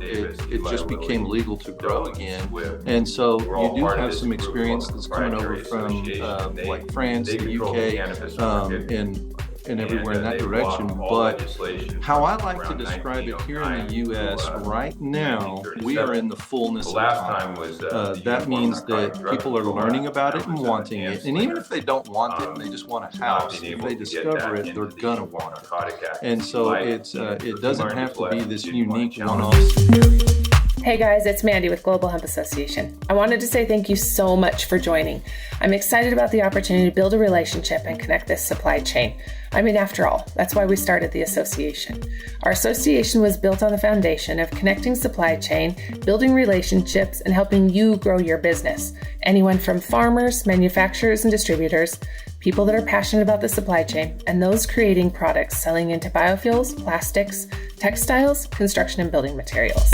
it just became legal to grow again. And so you do have some experience that's coming over from like France, the UK, and everywhere in that direction. But how I like to describe it here in the U.S. right now, we are in the fullness of time. That means that people are learning about it and wanting it. And even if they don't want it and they just want a house, if they discover it, they're gonna want it. And so it doesn't have to be this unique one-off scenario. Hey guys, it's Mandi with Global Hemp Association. I wanted to say thank you so much for joining. I'm excited about the opportunity to build a relationship and connect this supply chain. I mean, after all, that's why we started the association. Our association was built on the foundation of connecting supply chain, building relationships, and helping you grow your business. Anyone from farmers, manufacturers, and distributors, people that are passionate about the supply chain, and those creating products selling into biofuels, plastics, textiles, construction, and building materials.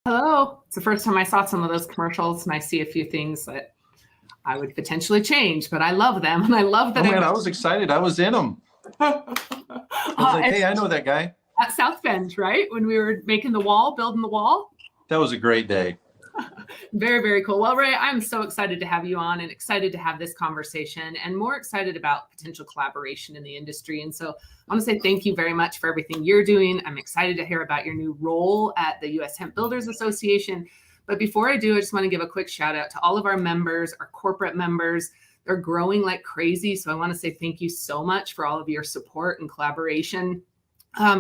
Hello. It's the first time I saw some of those commercials, and I see a few things that I would potentially change, but I love them, and I love that. Oh man, I was excited. I was in them. I was like, hey, I know that guy. At South Bend, right? When we were making the wall, building the wall. That was a great day. Very, very cool. Well, Ray, I'm so excited to have you on and excited to have this conversation and more excited about potential collaboration in the industry. And so I want to say thank you very much for everything you're doing. I'm excited to hear about your new role at the US Hemp Builders Association. But before I do, I just want to give a quick shout out to all of our members, our corporate members. They're growing like crazy. So I want to say thank you so much for all of your support and collaboration.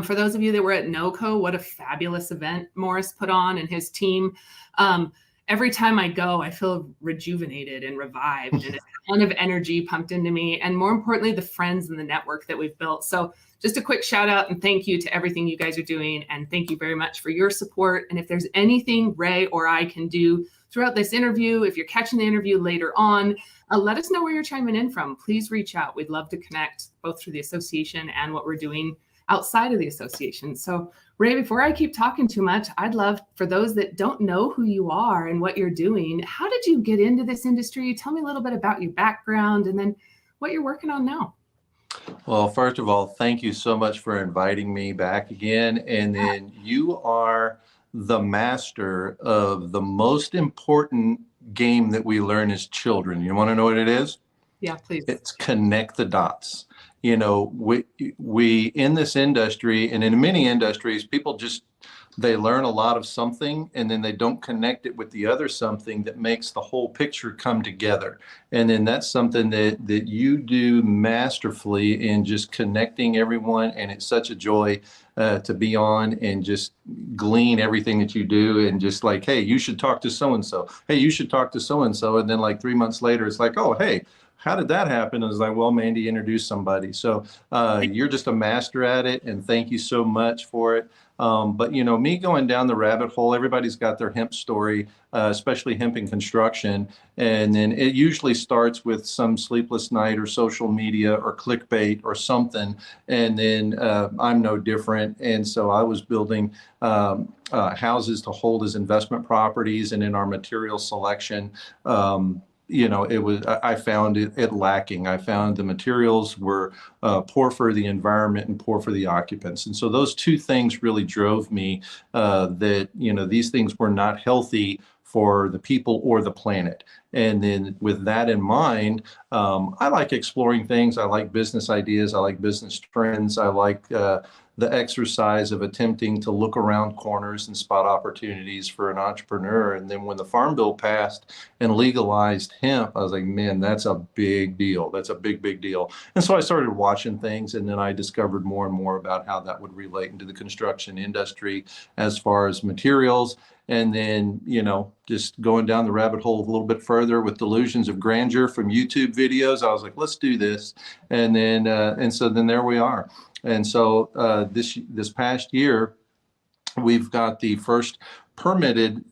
For those of you that were at NOCO, what a fabulous event Morris put on and his team. Every time I go, I feel rejuvenated and revived and a ton of energy pumped into me. And more importantly, the friends and the network that we've built. So just a quick shout out and thank you to everything you guys are doing. And thank you very much for your support. And if there's anything Ray or I can do throughout this interview, if you're catching the interview later on, let us know where you're chiming in from. Please reach out. We'd love to connect both through the association and what we're doing outside of the association. So Ray, before I keep talking too much, I'd love for those that don't know who you are and what you're doing, how did you get into this industry? Tell me a little bit about your background and then what you're working on now. Well, first of all, thank you so much for inviting me back again. And then you are the master of the most important game that we learn as children. You want to know what it is? Yeah, please. It's connect the dots. You know, we in this industry and in many industries, people they learn a lot of something and then they don't connect it with the other something that makes the whole picture come together. And then that's something that you do masterfully in just connecting everyone. And it's such a joy to be on and just glean everything that you do and just like, hey, you should talk to so-and-so. Hey, you should talk to so-and-so. And then like 3 months later, it's like, oh, hey, how did that happen? I was like, well, Mandi introduced somebody. So you're just a master at it. And thank you so much for it. But, you know, me going down the rabbit hole, everybody's got their hemp story, especially hemp in construction. And then it usually starts with some sleepless night or social media or clickbait or something. And then I'm no different. And so I was building houses to hold as investment properties. And in our material selection, you know, I found it lacking. I found the materials were poor for the environment and poor for the occupants. And so those two things really drove me that, you know, these things were not healthy for the people or the planet. And then with that in mind, I like exploring things. I like business ideas. I like business trends. I like the exercise of attempting to look around corners and spot opportunities for an entrepreneur. And then when the Farm Bill passed and legalized hemp, I was like, man, that's a big deal. That's a big, big deal. And so I started watching things, and then I discovered more and more about how that would relate into the construction industry as far as materials. And then, you know, just going down the rabbit hole a little bit further with delusions of grandeur from YouTube videos, I was like, let's do this. And then, and so then there we are. And so this past year, we've got the first permitted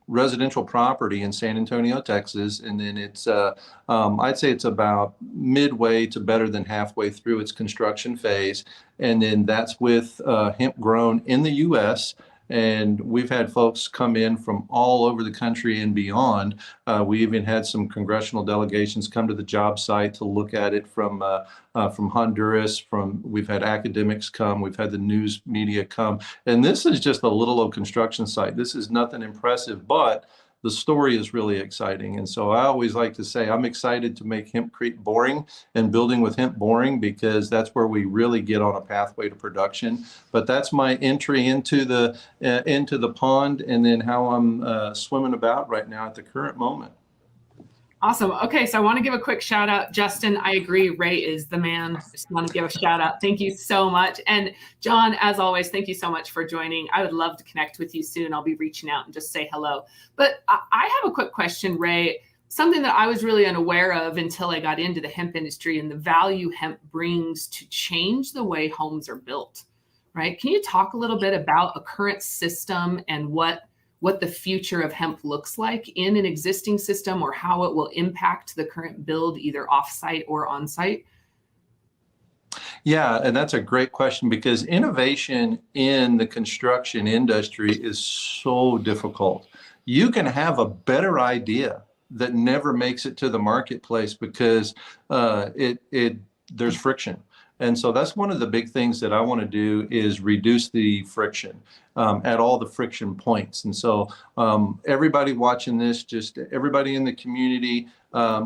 residential property in San Antonio, Texas. And then it's, I'd say it's about midway to better than halfway through its construction phase. And then that's with hemp grown in the US. And we've had folks come in from all over the country and beyond. We even had some congressional delegations come to the job site to look at it from Honduras. We've had academics come, we've had the news media come, and this is just a little old construction site. This is nothing impressive, but the story is really exciting. And so I always like to say I'm excited to make hempcrete boring and building with hemp boring, because that's where we really get on a pathway to production. But that's my entry into the pond, and then how I'm swimming about right now at the current moment. Awesome. Okay, so I want to give a quick shout out. Justin, I agree. Ray is the man. Just want to give a shout out. Thank you so much. And John, as always, thank you so much for joining. I would love to connect with you soon. I'll be reaching out and just say hello. But I have a quick question, Ray. Something that I was really unaware of until I got into the hemp industry and the value hemp brings to change the way homes are built, right? Can you talk a little bit about a current system and what the future of hemp looks like in an existing system, or how it will impact the current build, either offsite or onsite? Yeah, and that's a great question, because innovation in the construction industry is so difficult. You can have a better idea that never makes it to the marketplace because there's friction. And so that's one of the big things that I want to do, is reduce the friction at all the friction points. And so everybody watching this, just everybody in the community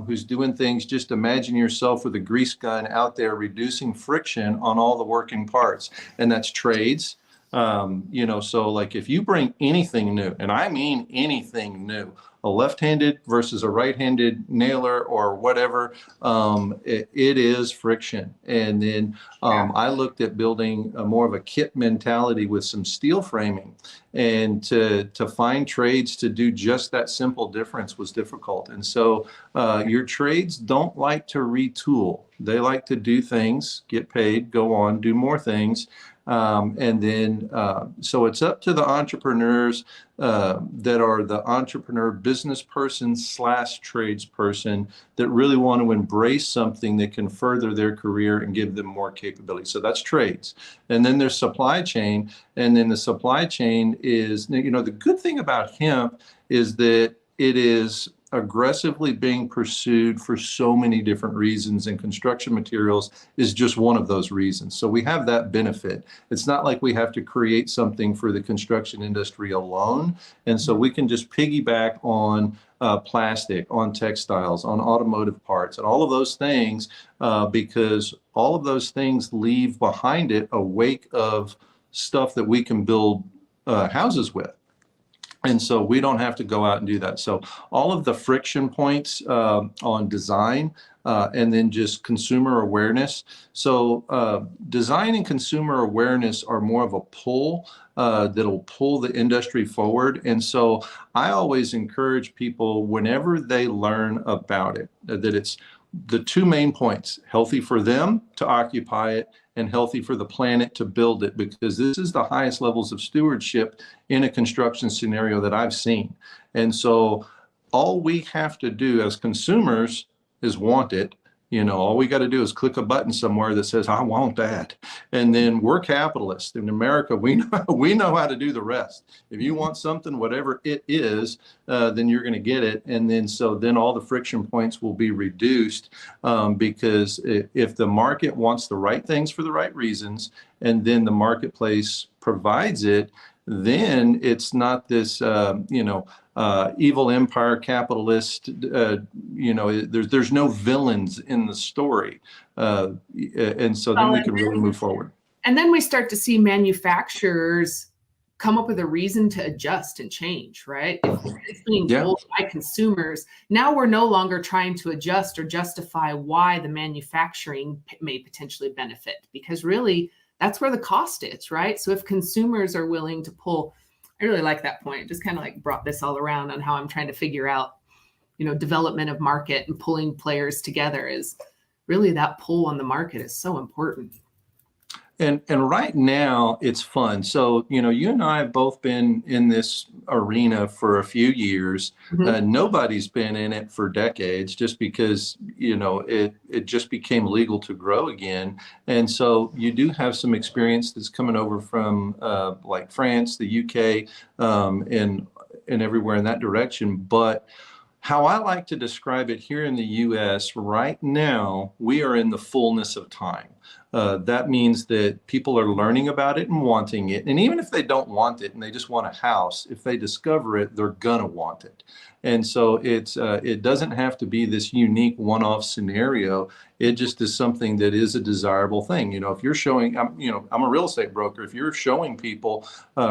who's doing things, just imagine yourself with a grease gun out there reducing friction on all the working parts. And that's trades. So like if you bring anything new, and I mean anything new, a left-handed versus a right-handed nailer or whatever, it is friction. And then I looked at building more of a kit mentality with some steel framing, and to find trades to do just that simple difference was difficult. And so your trades don't like to retool. They like to do things, get paid, go on, do more things. So it's up to the entrepreneurs that are the entrepreneur business person / tradesperson that really want to embrace something that can further their career and give them more capability. So that's trades. And then there's supply chain. And then the supply chain is, the good thing about hemp is that it is aggressively being pursued for so many different reasons, and construction materials is just one of those reasons. So we have that benefit. It's not like we have to create something for the construction industry alone. And so we can just piggyback on plastic, on textiles, on automotive parts, and all of those things, because all of those things leave behind it a wake of stuff that we can build houses with. And so we don't have to go out and do that. So all of the friction points on design and then just consumer awareness. So design and consumer awareness are more of a pull that'll pull the industry forward. And so I always encourage people, whenever they learn about it, that it's the two main points: healthy for them to occupy it, and healthy for the planet to build it, because this is the highest levels of stewardship in a construction scenario that I've seen. And so all we have to do as consumers is want it. All we got to do is click a button somewhere that says, I want that. And then we're capitalists. In America, we know how to do the rest. If you want something, whatever it is, then you're going to get it. And then all the friction points will be reduced, because if the market wants the right things for the right reasons, and then the marketplace provides it, then it's not this, evil empire capitalist, there's no villains in the story. And so then we can really move forward. And then we start to see manufacturers come up with a reason to adjust and change, right? If it's being told by consumers, now we're no longer trying to adjust or justify why the manufacturing may potentially benefit, because really that's where the cost is, right? So if consumers are willing to pull, I really like that point. It just kind of like brought this all around on how I'm trying to figure out, development of market and pulling players together, is really that pull on the market is so important. And right now it's fun. So, you and I have both been in this arena for a few years. Mhm. Nobody's been in it for decades just because, it just became legal to grow again. And so you do have some experience that's coming over from like France, the UK, and everywhere in that direction. But how I like to describe it here in the US right now, we are in the fullness of time. That means that people are learning about it and wanting it. And even if they don't want it and they just want a house, if they discover it, they're going to want it. And so it doesn't have to be this unique one-off scenario. It just is something that is a desirable thing. If you're showing, I'm a real estate broker. If you're showing people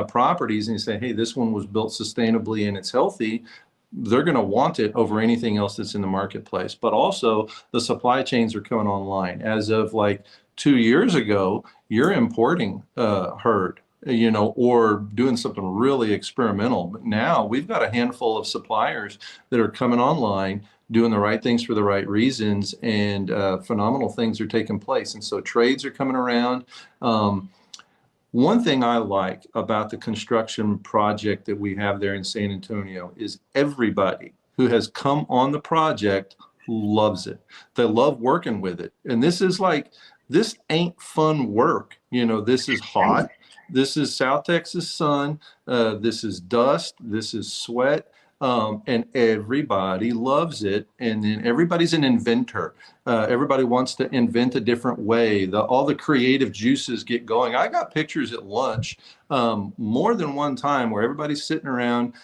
properties and you say, hey, this one was built sustainably and it's healthy, they're going to want it over anything else that's in the marketplace. But also the supply chains are coming online. As of like 2 years ago, you're importing herd, or doing something really experimental. But now we've got a handful of suppliers that are coming online, doing the right things for the right reasons, and phenomenal things are taking place. And so trades are coming around. One thing I like about the construction project that we have there in San Antonio is everybody who has come on the project loves it. They love working with it. And this ain't fun work. This is hot. This is South Texas sun. This is dust. This is sweat. And everybody loves it. And then everybody's an inventor. Everybody wants to invent a different way. All the creative juices get going. I got pictures at lunch more than one time where everybody's sitting around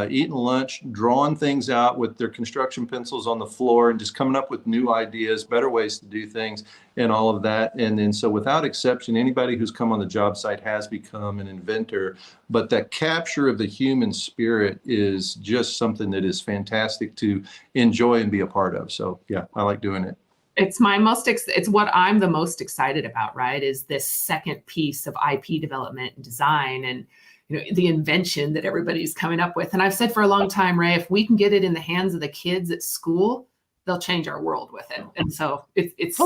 eating lunch, drawing things out with their construction pencils on the floor and just coming up with new ideas, better ways to do things and all of that. And then so without exception, anybody who's come on the job site has become an inventor. But that capture of the human spirit is just something that is fantastic to enjoy and be a part of. So yeah, I like doing it. It's it's what I'm the most excited about, right? Is this second piece of IP development and design and the invention that everybody's coming up with. And I've said for a long time, Ray, if we can get it in the hands of the kids at school, they'll change our world with it. And so it's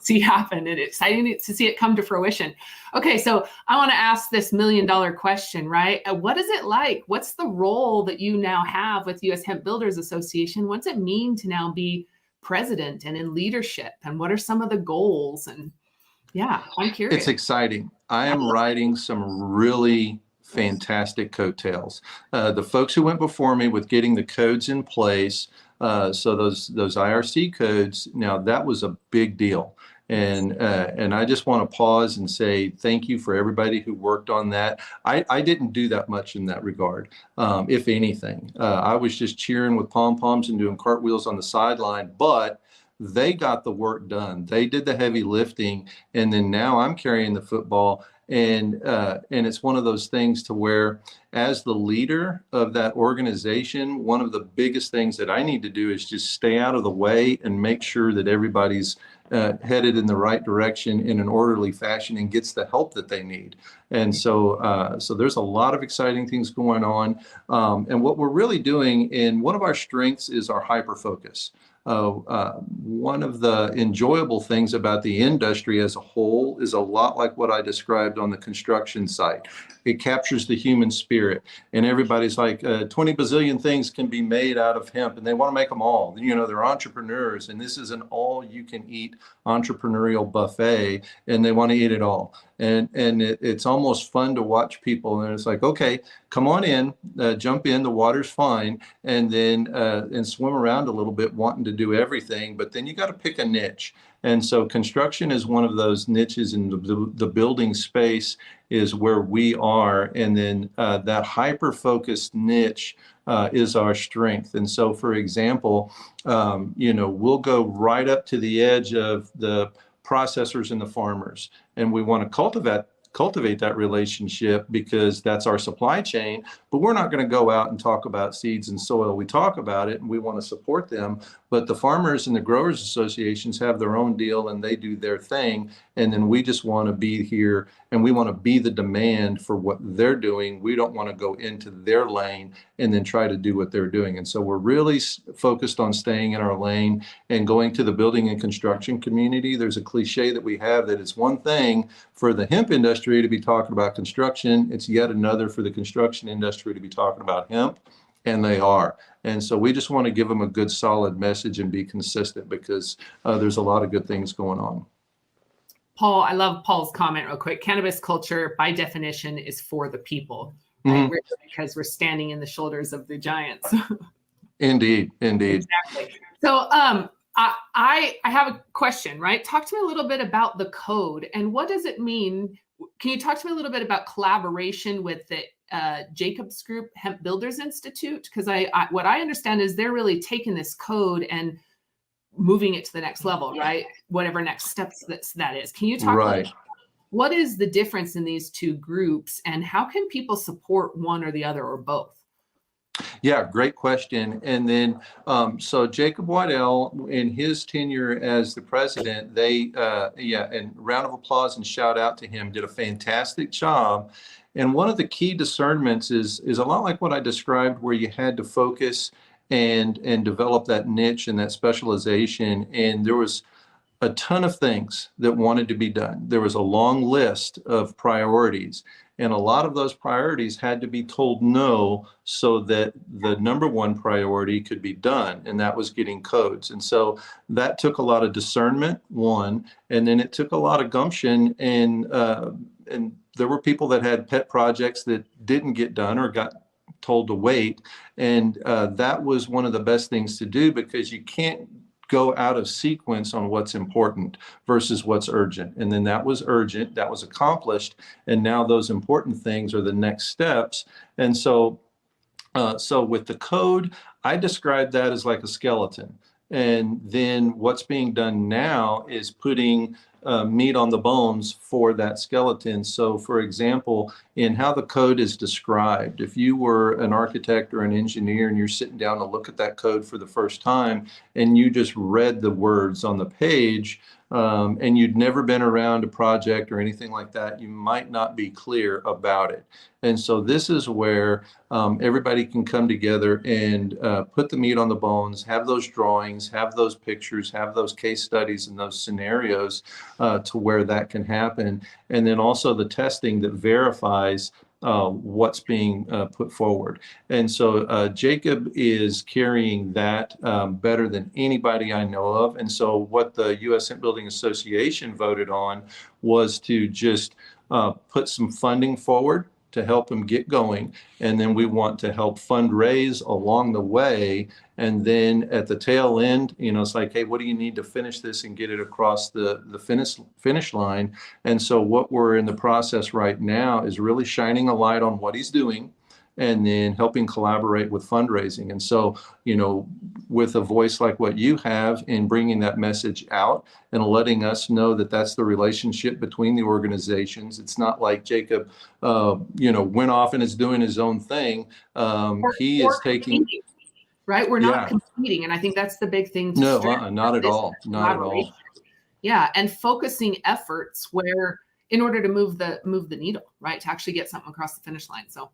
see happen and exciting to see it come to fruition. Okay, so I want to ask this $1 million question, right? What is it like? What's the role that you now have with US Hemp Builders Association? What's it mean to now be president and in leadership? And what are some of the goals? And yeah, I'm curious. It's exciting. I am riding some really fantastic coattails. The folks who went before me with getting the codes in place, so those IRC codes, now that was a big deal. And I just want to pause and say thank you for everybody who worked on that. I didn't do that much in that regard, if anything. I was just cheering with pom-poms and doing cartwheels on the sideline, but they got the work done. They did the heavy lifting, and then now I'm carrying the football. And it's one of those things to where, as the leader of that organization, one of the biggest things that I need to do is just stay out of the way and make sure that everybody's headed in the right direction in an orderly fashion and gets the help that they need. And so there's a lot of exciting things going on. And what we're really doing, and one of our strengths is our hyper focus. One of the enjoyable things about the industry as a whole is a lot like what I described on the construction site. It captures the human spirit, and everybody's like 20 bazillion things can be made out of hemp, and they want to make them all. They're entrepreneurs, and this is an all-you-can-eat entrepreneurial buffet, and they want to eat it all. And it's almost fun to watch people, and it's like, okay, come on in, jump in, the water's fine, and then and swim around a little bit, wanting to do everything, but then you got to pick a niche. And so construction is one of those niches, in the building space is where we are. And then that hyper-focused niche is our strength. And so, for example, we'll go right up to the edge of the processors and the farmers, and we want to cultivate that relationship because that's our supply chain. But we're not going to go out and talk about seeds and soil. We talk about it and we want to support them, But the farmers and the growers associations have their own deal and they do their thing. And then we just want to be here and we want to be the demand for what they're doing. We don't want to go into their lane and then try to do what they're doing. And so we're really focused on staying in our lane and going to the building and construction community. There's a cliche that we have that it's one thing for the hemp industry to be talking about construction. It's yet another for the construction industry to be talking about hemp. And they are. And so we just want to give them a good, solid message and be consistent because there's a lot of good things going on. Paul, I love Paul's comment real quick. Cannabis culture, by definition, is for the people, right? Because we're standing in the shoulders of the giants. Indeed, indeed. Exactly. So I have a question, right? Talk to me a little bit about the code and what does it mean? Can you talk to me a little bit about collaboration with the Jacobs Group Hemp Builders Institute? Because what I understand is they're really taking this code and moving it to the next level, right? Whatever next steps that is. Can you talk about what is the difference in these two groups and how can people support one or the other or both? Yeah, great question. And then, so Jacob Waddell, in his tenure as the president, and round of applause and shout out to him, did a fantastic job. And one of the key discernments is a lot like what I described, where you had to focus and develop that niche and that specialization. And there was a ton of things that wanted to be done. There was a long list of priorities. And a lot of those priorities had to be told no so that the number one priority could be done, and that was getting codes. And so that took a lot of discernment, one, and then it took a lot of gumption. And there were people that had pet projects that didn't get done or got told to wait. And that was one of the best things to do because you can't go out of sequence on what's important versus what's urgent. And then that was urgent, that was accomplished. And now those important things are the next steps. And so with the code, I describe that as like a skeleton. And then what's being done now is putting meat on the bones for that skeleton. So for example, in how the code is described, if you were an architect or an engineer and you're sitting down to look at that code for the first time and you just read the words on the page and you'd never been around a project or anything like that, you might not be clear about it. And so this is where everybody can come together and put the meat on the bones, have those drawings, have those pictures, have those case studies and those scenarios to where that can happen. And then also the testing that verifies what's being put forward. And so Jacob is carrying that better than anybody I know of. And so what the US Hemp Building Association voted on was to just put some funding forward to help them get going. And then we want to help fundraise along the way. And then at the tail end, it's like, hey, what do you need to finish this and get it across the finish line? And so what we're in the process right now is really shining a light on what he's doing and then helping collaborate with fundraising. And so, with a voice like what you have in bringing that message out and letting us know that that's the relationship between the organizations. It's not like Jacob, went off and is doing his own thing. He is taking... Right? We're not competing. And I think that's the big thing. No, not at all. Not at all. Yeah. And focusing efforts where in order to move the needle, right? To actually get something across the finish line. So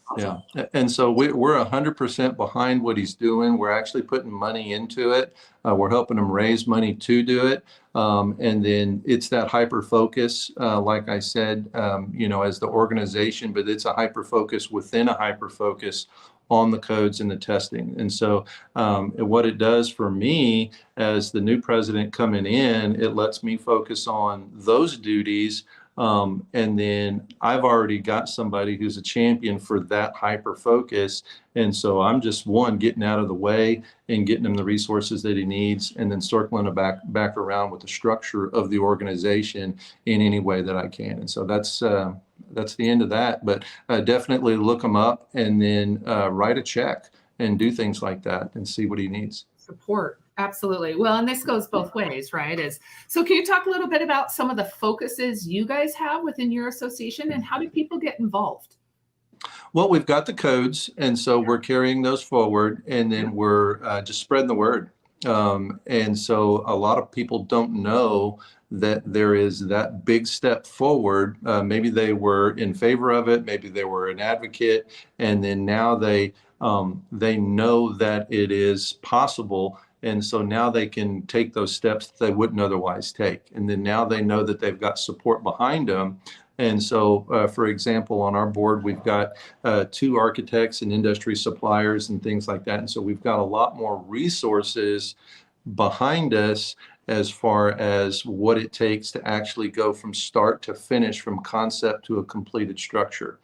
awesome. Yeah. And so we're 100% behind what he's doing. We're actually putting money into it. We're helping him raise money to do it. And then it's that hyper focus, like I said, as the organization, but it's a hyper focus within a hyper focus on the codes and the testing. And so what it does for me as the new president coming in, it lets me focus on those duties. And then I've already got somebody who's a champion for that hyper focus. And so I'm just getting out of the way and getting him the resources that he needs and then circling it back around with the structure of the organization in any way that I can. And so that's the end of that, but definitely look him up and then write a check and do things like that and see what he needs. Support. Absolutely. Well, and this goes both ways, right? So can you talk a little bit about some of the focuses you guys have within your association and how do people get involved? Well, we've got the codes, and so we're carrying those forward, and then we're just spreading the word. And so a lot of people don't know that there is that big step forward. Maybe they were in favor of it, maybe they were an advocate, and then now they know that it is possible. And so now they can take those steps that they wouldn't otherwise take. And then now they know that they've got support behind them. And so, for example, on our board, we've got 2 architects and industry suppliers and things like that. And so we've got a lot more resources behind us as far as what it takes to actually go from start to finish, from concept to a completed structure.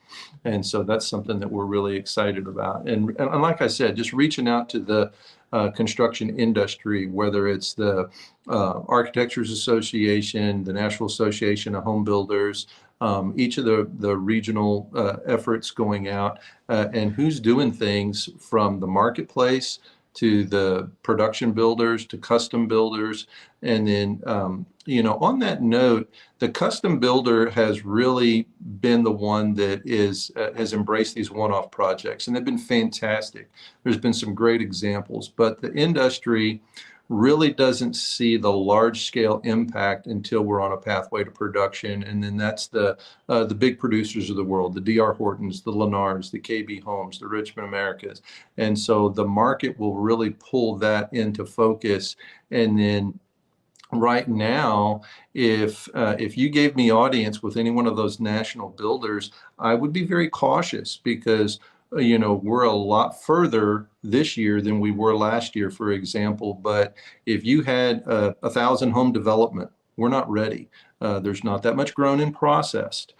And so that's something that we're really excited about. And like I said, just reaching out to the construction industry, whether it's the Architecturers Association, the National Association of Home Builders, each of the regional efforts going out, and who's doing things from the marketplace to the production builders to custom builders. And then, on that note, the custom builder has really been the one that has embraced these one-off projects, and they've been fantastic. There's been some great examples, but the industry really doesn't see the large scale impact until we're on a pathway to production. And then that's the big producers of the world, the D.R. Hortons, the Lennars, the KB Homes, the Richmond Americas. And so the market will really pull that into focus. And then right now, if you gave me audience with any one of those national builders, I would be very cautious, because we're a lot further this year than we were last year, for example. But if you had 1,000 home development, we're not ready. There's not that much grown and processed.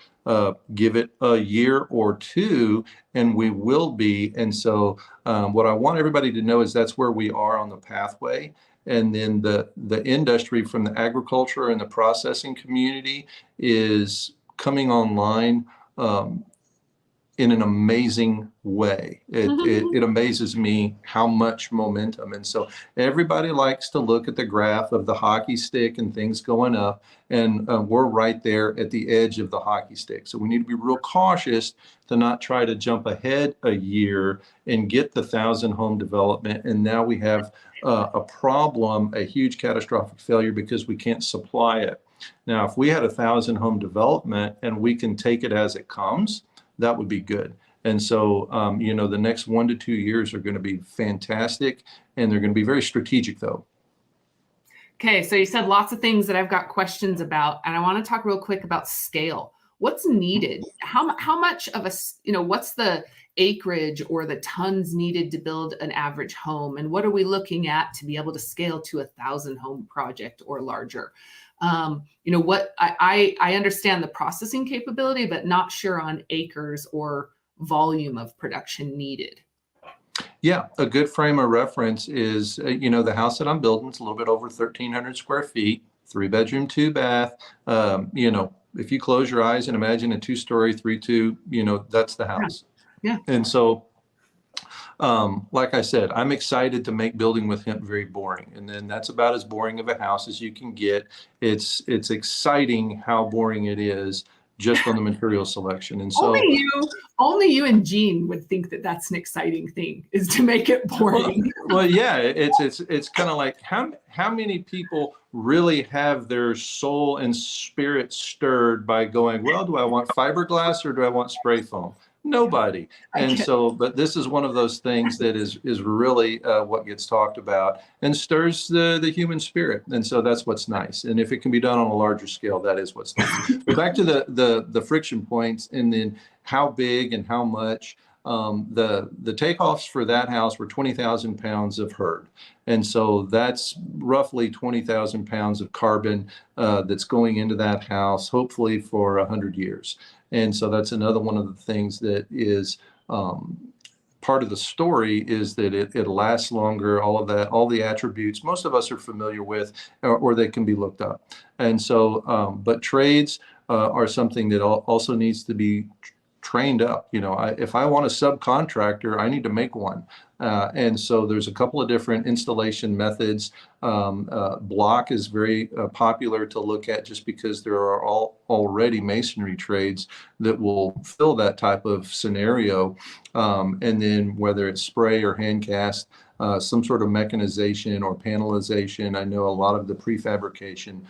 Give it a year or two and we will be. And so what I want everybody to know is that's where we are on the pathway. And then the industry from the agriculture and the processing community is coming online in an amazing way. It amazes me how much momentum. And so everybody likes to look at the graph of the hockey stick and things going up, and we're right there at the edge of the hockey stick. So we need to be real cautious to not try to jump ahead a year and get the 1,000 home development. And now we have a problem, a huge catastrophic failure, because we can't supply it. Now, if we had 1,000 home development and we can take it as it comes, that would be good. And so, the next 1 to 2 years are going to be fantastic, and they're going to be very strategic, though. Okay, so you said lots of things that I've got questions about, and I want to talk real quick about scale. What's needed? How much of what's the acreage or the tons needed to build an average home, and what are we looking at to be able to scale to 1,000 home project or larger? I understand the processing capability, but not sure on acres or volume of production needed. Yeah, a good frame of reference is, the house that I'm building is a little bit over 1,300 square feet, 3-bedroom, 2-bath. If you close your eyes and imagine a 2-story, 3-2, that's the house. Yeah. And so, like I said, I'm excited to make building with hemp very boring. And then that's about as boring of a house as you can get. It's exciting how boring it is just on the material selection. And so only you and Gene would think that that's an exciting thing, is to make it boring. Well, yeah, it's kind of like how many people really have their soul and spirit stirred by going, well, do I want fiberglass or do I want spray foam? Nobody. And so, but this is one of those things that is really what gets talked about and stirs the human spirit. And so that's what's nice. And if it can be done on a larger scale, that is what's nice. But back to the friction points, and then how big and how much. The takeoffs for that house were 20,000 pounds of hurd. And so that's roughly 20,000 pounds of carbon that's going into that house, hopefully for 100 years. And so that's another one of the things that is part of the story, is that it lasts longer, all of that, all the attributes most of us are familiar with, or they can be looked up. And so, but trades are something that also needs to be trained up. If I want a subcontractor, I need to make one. And so there's a couple of different installation methods. Block is very popular to look at just because there are already masonry trades that will fill that type of scenario. And then whether it's spray or hand cast, some sort of mechanization or panelization. I know a lot of the prefabrication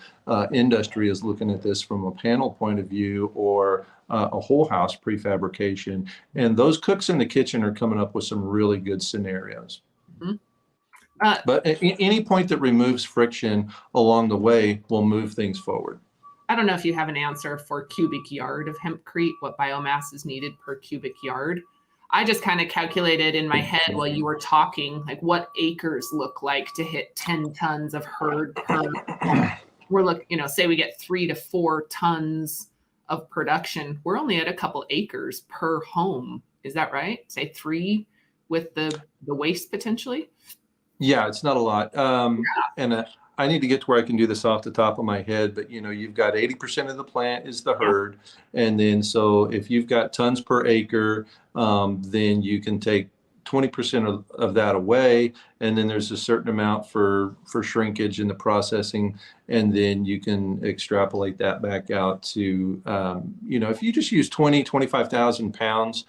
industry is looking at this from a panel point of view or a whole house prefabrication. And those cooks in the kitchen are coming up with some really good scenarios. Mm-hmm. But at any point that removes friction along the way will move things forward. I don't know if you have an answer for cubic yard of hempcrete, what biomass is needed per cubic yard. I just kind of calculated in my head while you were talking, like what acres look like to hit 10 tons of hurd per. We're looking, say we get 3 to 4 tons of production. We're only at a couple acres per home. Is that right? Say 3 with the waste potentially? Yeah, it's not a lot. And I need to get to where I can do this off the top of my head, but you've got 80% of the plant is the herd. And then, so if you've got tons per acre, then you can take 20% of that away. And then there's a certain amount for shrinkage in the processing. And then you can extrapolate that back out to, if you just use 25,000 pounds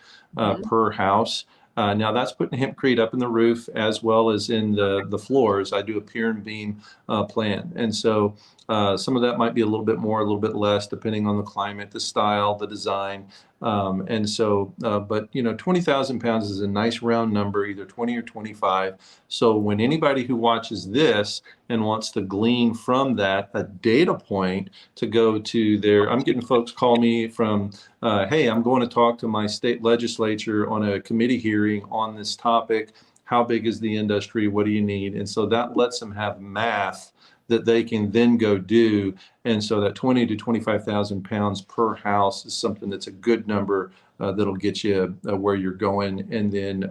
per house. Now that's putting hempcrete up in the roof as well as in the floors. I do a pier and beam plan. And so some of that might be a little bit more, a little bit less, depending on the climate, the style, the design. But 20,000 pounds is a nice round number, either 20 or 25. So when anybody who watches this and wants to glean from that a data point to go to I'm getting folks call me from, hey, I'm going to talk to my state legislature on a committee hearing on this topic. How big is the industry? What do you need? And so that lets them have math that they can then go do. And so that 20 to 25,000 pounds per house is something that's a good number that'll get you where you're going. And then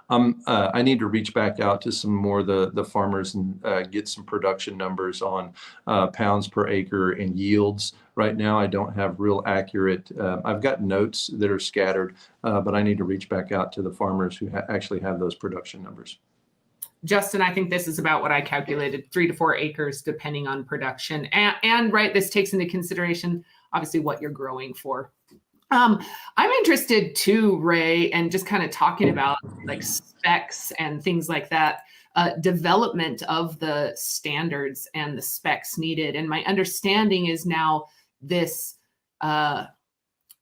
I need to reach back out to some more the farmers and get some production numbers on pounds per acre and yields. Right now, I don't have real accurate. I've got notes that are scattered, but I need to reach back out to the farmers who actually have those production numbers. Justin, I think this is about what I calculated, 3 to 4 acres, depending on production. And right, this takes into consideration, obviously, what you're growing for. I'm interested too, Ray, and just kind of talking about like specs and things like that, development of the standards and the specs needed. And my understanding is now this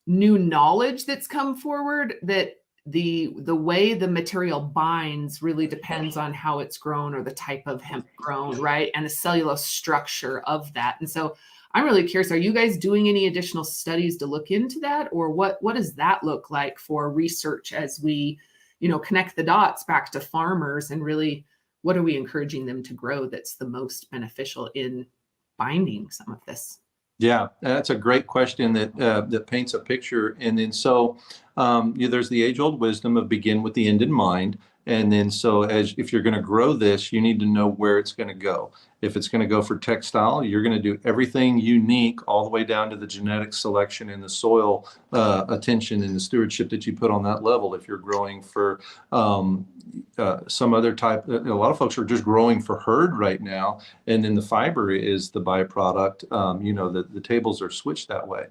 new knowledge that's come forward that the way the material binds really depends on how it's grown or the type of hemp grown, right? And the cellulose structure of that. And so I'm really curious, are you guys doing any additional studies to look into that? Or what does that look like for research as we, connect the dots back to farmers and really what are we encouraging them to grow that's the most beneficial in binding some of this? Yeah, that's a great question that paints a picture. And then so there's the age-old wisdom of begin with the end in mind. And then so if you're going to grow this, you need to know where it's going to go. If it's going to go for textile, you're going to do everything unique all the way down to the genetic selection and the soil attention and the stewardship that you put on that level. If you're growing for some other type, a lot of folks are just growing for herd right now, and then the fiber is the byproduct. The tables are switched that way.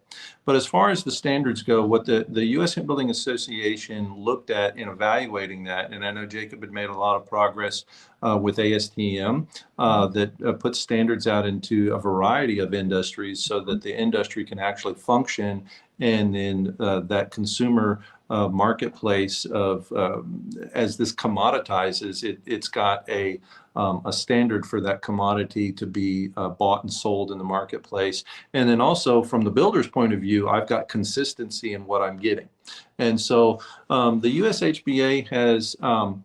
But as far as the standards go, what the US Hemp Building Association looked at in evaluating that, and I know Jacob had made a lot of progress with ASTM that puts standards out into a variety of industries so that the industry can actually function, and then that consumer marketplace of as this commoditizes, it's got a standard for that commodity to be bought and sold in the marketplace. And then also from the builder's point of view, I've got consistency in what I'm getting. And so the USHBA has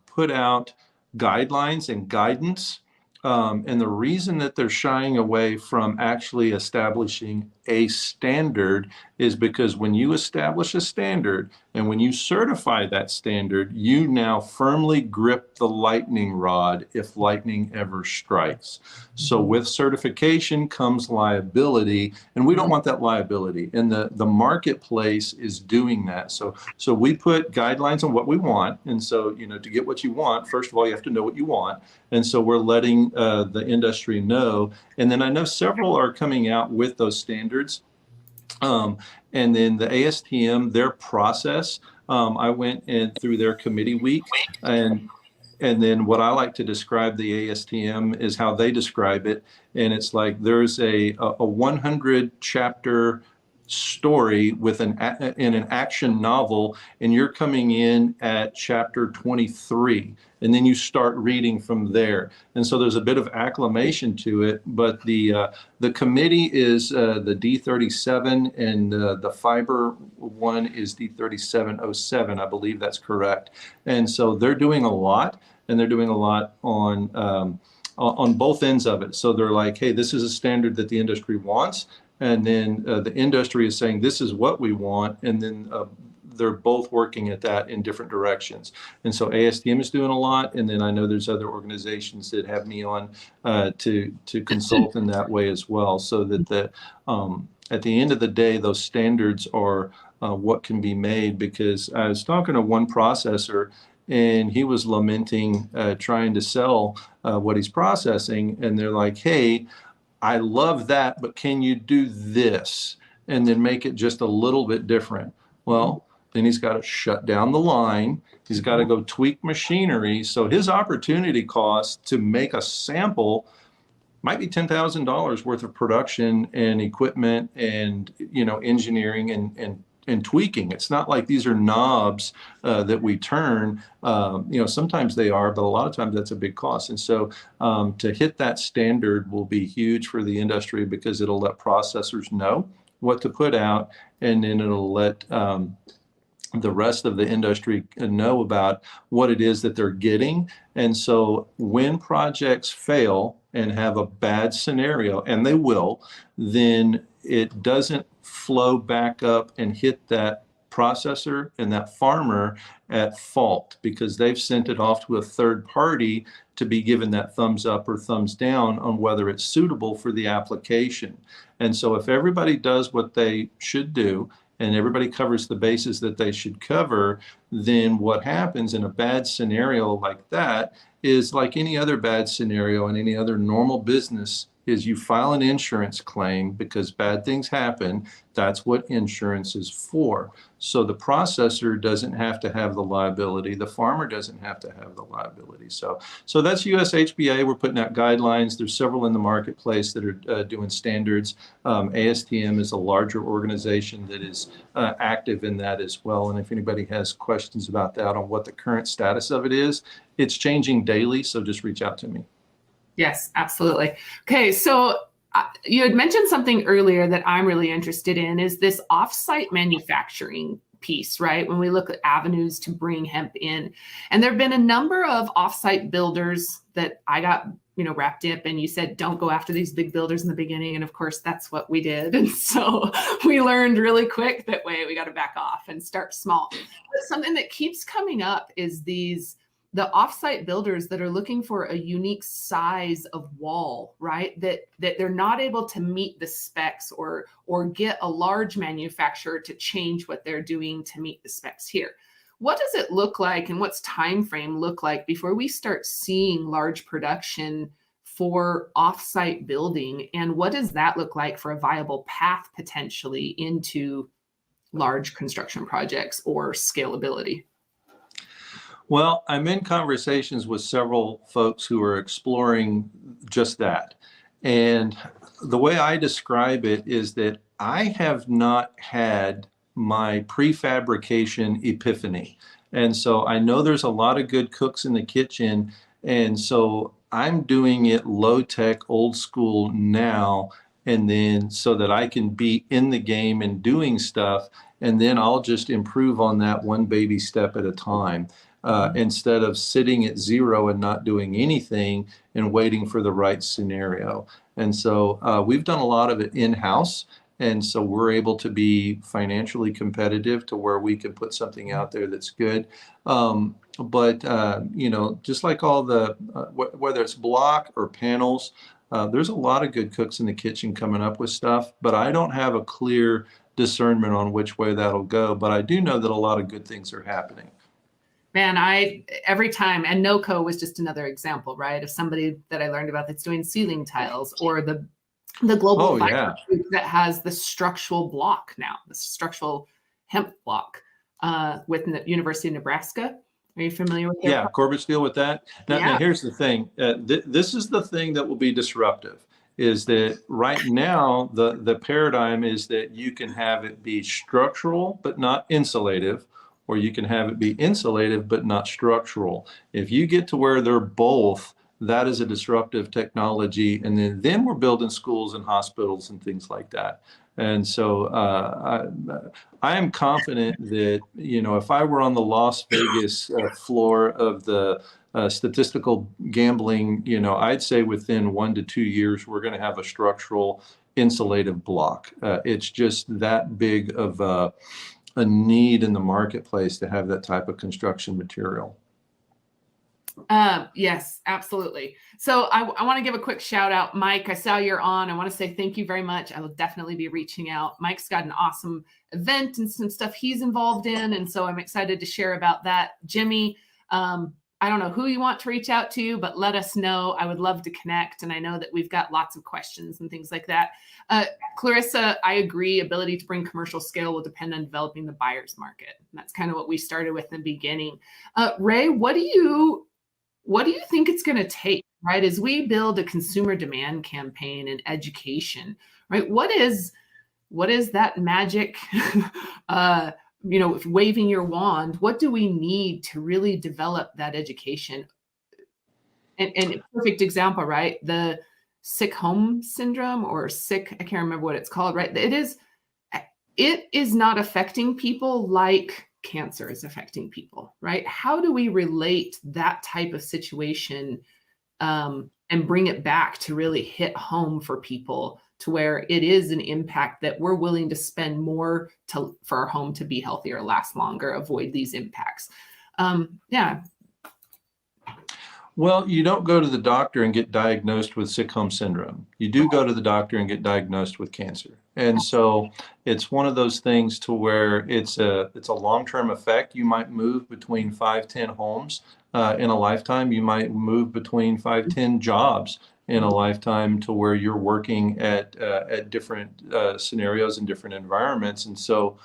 put out guidelines and guidance And the reason that they're shying away from actually establishing a standard is because when you establish a standard and when you certify that standard, you now firmly grip the lightning rod if lightning ever strikes. So with certification comes liability, and we don't want that liability. And the marketplace is doing that. So we put guidelines on what we want. And so, to get what you want, first of all, you have to know what you want. And so we're letting the industry know. And then I know several are coming out with those standards. And then the ASTM, their process, I went in through their committee week, and then what I like to describe the ASTM is how they describe it. And it's like there's a 100 chapter story in an action novel, and you're coming in at chapter 23, and then you start reading from there. And so there's a bit of acclamation to it, but the committee is the D37, and the fiber one is D3707. I believe that's correct. And so they're doing a lot, and they're doing a lot on both ends of it. So they're like, hey, this is a standard that the industry wants. And then the industry is saying, this is what we want. And then they're both working at that in different directions. And so ASTM is doing a lot. And then I know there's other organizations that have me on to consult in that way as well. So that at the end of the day, those standards are what can be made. Because I was talking to one processor, and he was lamenting trying to sell what he's processing. And they're like, hey, I love that, but can you do this and then make it just a little bit different? Well, then he's got to shut down the line. He's got to go tweak machinery. So his opportunity cost to make a sample might be $10,000 worth of production and equipment and, engineering and tweaking. It's not like these are knobs that we turn. Sometimes they are, but a lot of times that's a big cost. And so to hit that standard will be huge for the industry, because it'll let processors know what to put out, and then it'll let the rest of the industry know about what it is that they're getting. And so when projects fail and have a bad scenario, and they will, then it doesn't flow back up and hit that processor and that farmer at fault, because they've sent it off to a third party to be given that thumbs up or thumbs down on whether it's suitable for the application. And so if everybody does what they should do, and everybody covers the bases that they should cover, then what happens in a bad scenario like that is like any other bad scenario in any other normal business, is you file an insurance claim because bad things happen. That's what insurance is for. So the processor doesn't have to have the liability. The farmer doesn't have to have the liability. So that's US HBA. We're putting out guidelines. There's several in the marketplace that are doing standards. ASTM is a larger organization that is active in that as well. And if anybody has questions about that on what the current status of it is, it's changing daily. So just reach out to me. Yes, absolutely. Okay, so you had mentioned something earlier that I'm really interested in, is this offsite manufacturing piece, right? When we look at avenues to bring hemp in. And there have been a number of offsite builders that I got, wrapped up, and you said, don't go after these big builders in the beginning. And of course, that's what we did. And so we learned really quick that way we got to back off and start small. But something that keeps coming up is the offsite builders that are looking for a unique size of wall, right? That they're not able to meet the specs or get a large manufacturer to change what they're doing to meet the specs here. What does it look like, and what's time frame look like before we start seeing large production for offsite building? And what does that look like for a viable path potentially into large construction projects or scalability? Well, I'm in conversations with several folks who are exploring just that. And the way I describe it is that I have not had my prefabrication epiphany. And so I know there's a lot of good cooks in the kitchen. And so I'm doing it low tech, old school now, and then so that I can be in the game and doing stuff. And then I'll just improve on that one baby step at a time. instead of sitting at zero and not doing anything and waiting for the right scenario. And so we've done a lot of it in-house. And so we're able to be financially competitive to where we can put something out there that's good. But just like all the, whether it's block or panels, there's a lot of good cooks in the kitchen coming up with stuff, but I don't have a clear discernment on which way that'll go. But I do know that a lot of good things are happening. Man, every time, and NoCo was just another example, right? Of somebody that I learned about that's doing ceiling tiles, or the global fiber group that has the structural block now, the structural hemp block with the University of Nebraska. Are you familiar with that? Yeah, Corbett Steel with that. Now here's the thing. This is the thing that will be disruptive, is that right now the paradigm is that you can have it be structural but not insulative, or you can have it be insulative but not structural. If you get to where they're both, that is a disruptive technology. And then we're building schools and hospitals and things like that. And so I am confident that, if I were on the Las Vegas floor of the statistical gambling, I'd say within 1 to 2 years, we're going to have a structural insulative block. It's just that big of a need in the marketplace to have that type of construction material. Yes, absolutely. So I want to give a quick shout out, Mike. I saw you're on. I want to say thank you very much. I will definitely be reaching out. Mike's got an awesome event and some stuff he's involved in, and so I'm excited to share about that. Jimmy, I don't know who you want to reach out to, but let us know. I would love to connect, and I know that we've got lots of questions and things like that. Clarissa, I agree. Ability to bring commercial scale will depend on developing the buyer's market. And that's kind of what we started with in the beginning. Ray, what do you think it's going to take, right, as we build a consumer demand campaign and education, right? What is that magic, waving your wand? What do we need to really develop that education? And a perfect example, right? The sick home syndrome, or sick, I can't remember what it's called, right? It is not affecting people like cancer is affecting people, right? How do we relate that type of situation and bring it back to really hit home for people, to where it is an impact that we're willing to spend more for our home to be healthier, last longer, avoid these impacts? Yeah. Well, you don't go to the doctor and get diagnosed with sick home syndrome. You do go to the doctor and get diagnosed with cancer. And so it's one of those things to where it's a long-term effect. You might move between 5-10 homes in a lifetime. You might move between 5-10 jobs in a lifetime, to where you're working at different scenarios and different environments. And so,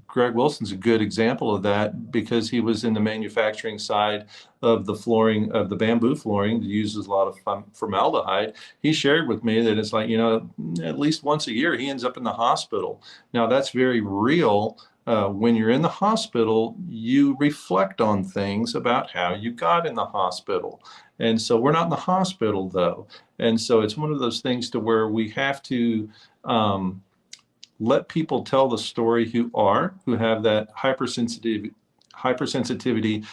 Greg Wilson's a good example of that, because he was in the manufacturing side of the flooring, of the bamboo flooring that uses a lot of formaldehyde. He shared with me that it's like, at least once a year he ends up in the hospital. Now that's very real. When you're in the hospital, you reflect on things about how you got in the hospital. And so we're not in the hospital though. And so it's one of those things to where we have to let people tell the story who have that hypersensitivity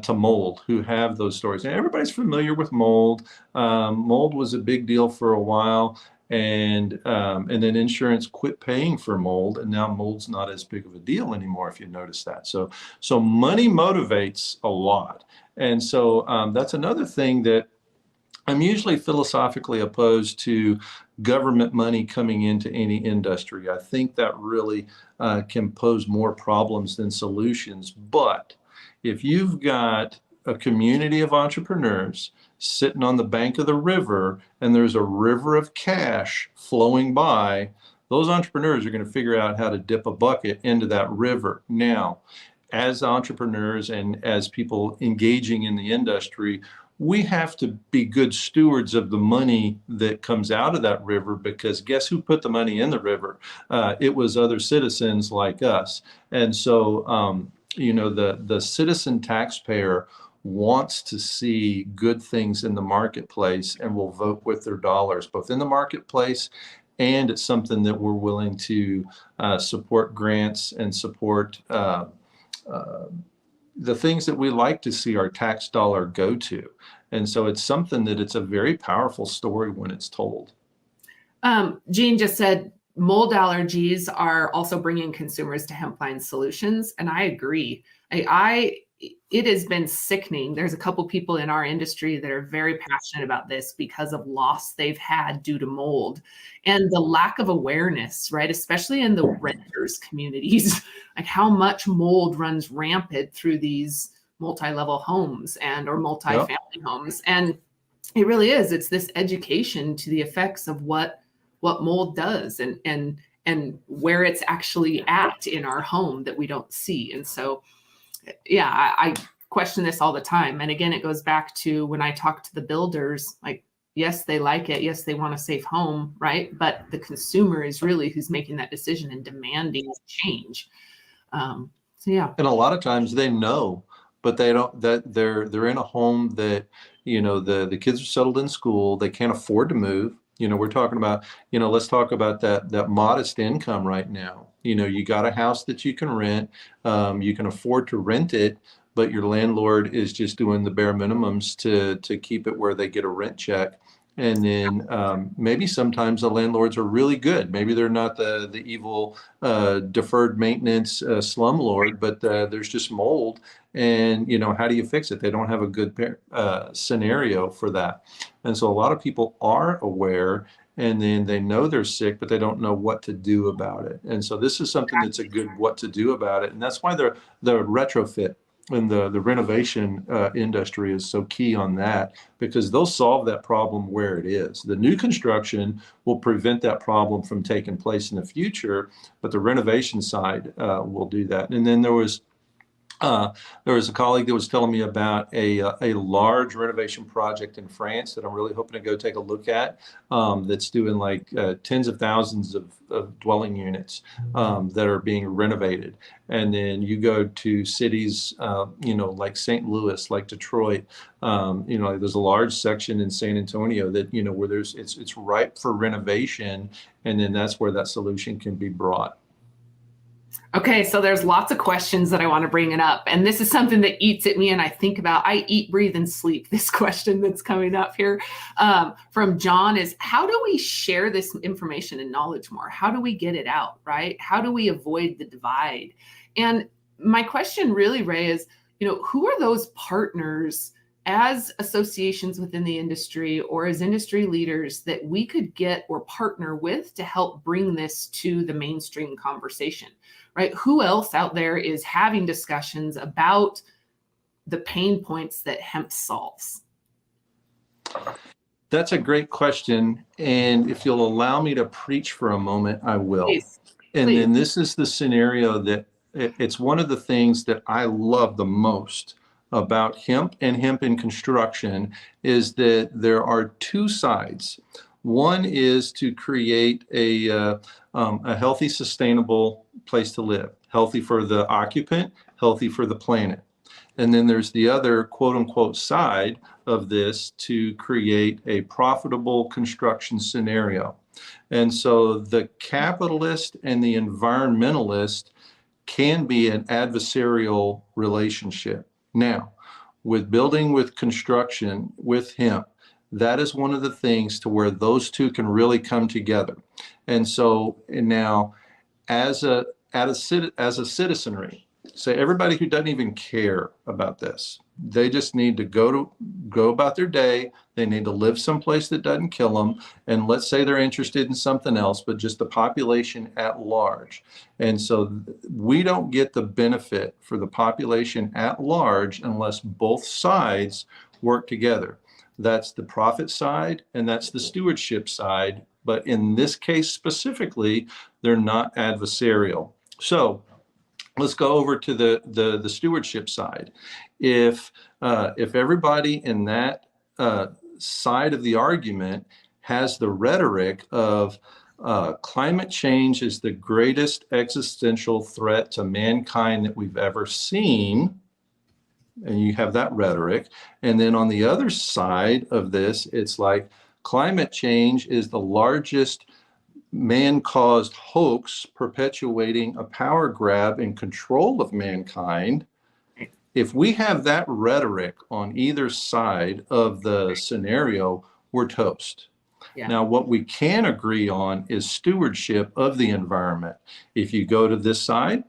to mold, who have those stories. And everybody's familiar with mold. Mold was a big deal for a while, and then insurance quit paying for mold, and now mold's not as big of a deal anymore, if you notice that. So money motivates a lot. And so that's another thing that I'm usually philosophically opposed to government money coming into any industry. I think that really can pose more problems than solutions. But if you've got a community of entrepreneurs sitting on the bank of the river, and there's a river of cash flowing by, those entrepreneurs are going to figure out how to dip a bucket into that river. Now, as entrepreneurs and as people engaging in the industry, we have to be good stewards of the money that comes out of that river, because guess who put the money in the river? It was other citizens like us. And so, the citizen taxpayer wants to see good things in the marketplace and will vote with their dollars, both in the marketplace, and it's something that we're willing to support grants and support the things that we like to see our tax dollar go to. And so it's something that it's a very powerful story when it's told. Jean just said mold allergies are also bringing consumers to hempline solutions. And I agree. It has been sickening. There's a couple people in our industry that are very passionate about this because of loss they've had due to mold and the lack of awareness, right? Especially in the renters communities, like how much mold runs rampant through these multi-level homes or multi-family homes. And it really is. It's this education to the effects of what mold does and where it's actually at in our home that we don't see. And so, yeah, I question this all the time. And again, it goes back to when I talk to the builders, like, yes, they like it. Yes, they want a safe home, right? But the consumer is really who's making that decision and demanding change. So, yeah. And a lot of times they know, but they don't, that they're in a home that, the kids are settled in school. They can't afford to move. We're talking about, let's talk about that modest income right now. You got a house that you can rent, you can afford to rent it, but your landlord is just doing the bare minimums to keep it where they get a rent check. And then maybe sometimes the landlords are really good. Maybe they're not the evil deferred maintenance slumlord, but there's just mold. And, how do you fix it? They don't have a good scenario for that. And so a lot of people are aware, and then they know they're sick, but they don't know what to do about it. And so this is something that's a good what to do about it. And that's why the retrofit and the renovation industry is so key on that, because they'll solve that problem where it is. The new construction will prevent that problem from taking place in the future, but the renovation side will do that. And then there was a colleague that was telling me about a large renovation project in France that I'm really hoping to go take a look at, that's doing like tens of thousands of dwelling units that are being renovated. And then you go to cities, like St. Louis, like Detroit, there's a large section in San Antonio that, where it's ripe for renovation. And then that's where that solution can be brought. Okay, so there's lots of questions that I want to bring it up. And this is something that eats at me and I think about. I eat, breathe, and sleep this question that's coming up here from John is, how do we share this information and knowledge more? How do we get it out, right? How do we avoid the divide? And my question really, Ray, is, who are those partners as associations within the industry or as industry leaders that we could get or partner with to help bring this to the mainstream conversation? Right? Who else out there is having discussions about the pain points that hemp solves? That's a great question. And if you'll allow me to preach for a moment, I will. Please. And then this is the scenario that it's one of the things that I love the most about hemp and hemp in construction is that there are two sides. One is to create a healthy, sustainable place to live, healthy for the occupant, healthy for the planet. And then there's the other quote unquote side of this to create a profitable construction scenario. And so the capitalist and the environmentalist can be an adversarial relationship. Now, with construction, with hemp, that is one of the things to where those two can really come together. And so now, as a citizenry, say everybody who doesn't even care about this, they just need to go about their day. They need to live someplace that doesn't kill them. And let's say they're interested in something else, but just the population at large. And so we don't get the benefit for the population at large unless both sides work together. That's the profit side and that's the stewardship side. But in this case specifically, they're not adversarial. So let's go over to the stewardship side. If everybody in that side of the argument has the rhetoric of climate change is the greatest existential threat to mankind that we've ever seen, and you have that rhetoric, and then on the other side of this, it's like climate change is the largest man-caused hoax perpetuating a power grab and control of mankind, if we have that rhetoric on either side of the scenario, we're toast. Yeah. Now, what we can agree on is stewardship of the environment. If you go to this side,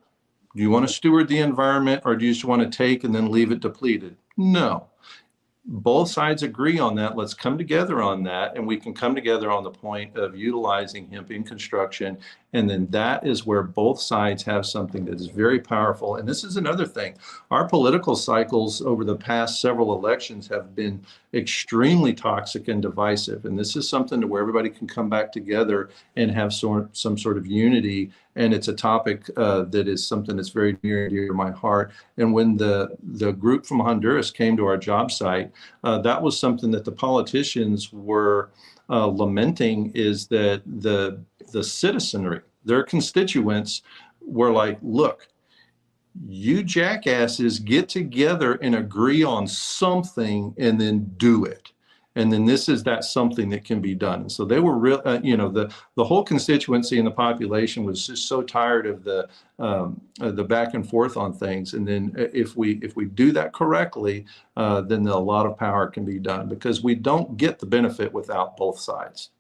do you want to steward the environment, or do you just want to take and then leave it depleted? No. Both sides agree on that. Let's come together on that, and we can come together on the point of utilizing hemp in construction. And then that is where both sides have something that is very powerful. And this is another thing. Our political cycles over the past several elections have been extremely toxic and divisive. And this is something to where everybody can come back together and have some sort of unity. And it's a topic that is something that's very near and dear to my heart. And when the group from Honduras came to our job site, that was something that the politicians were lamenting, is that the citizenry, their constituents, were like, look, you jackasses get together and agree on something and then do it. And then this is that something that can be done. And so they were real, the whole constituency and the population was just so tired of the back and forth on things. And then if we do that correctly, then a lot of power can be done, because we don't get the benefit without both sides.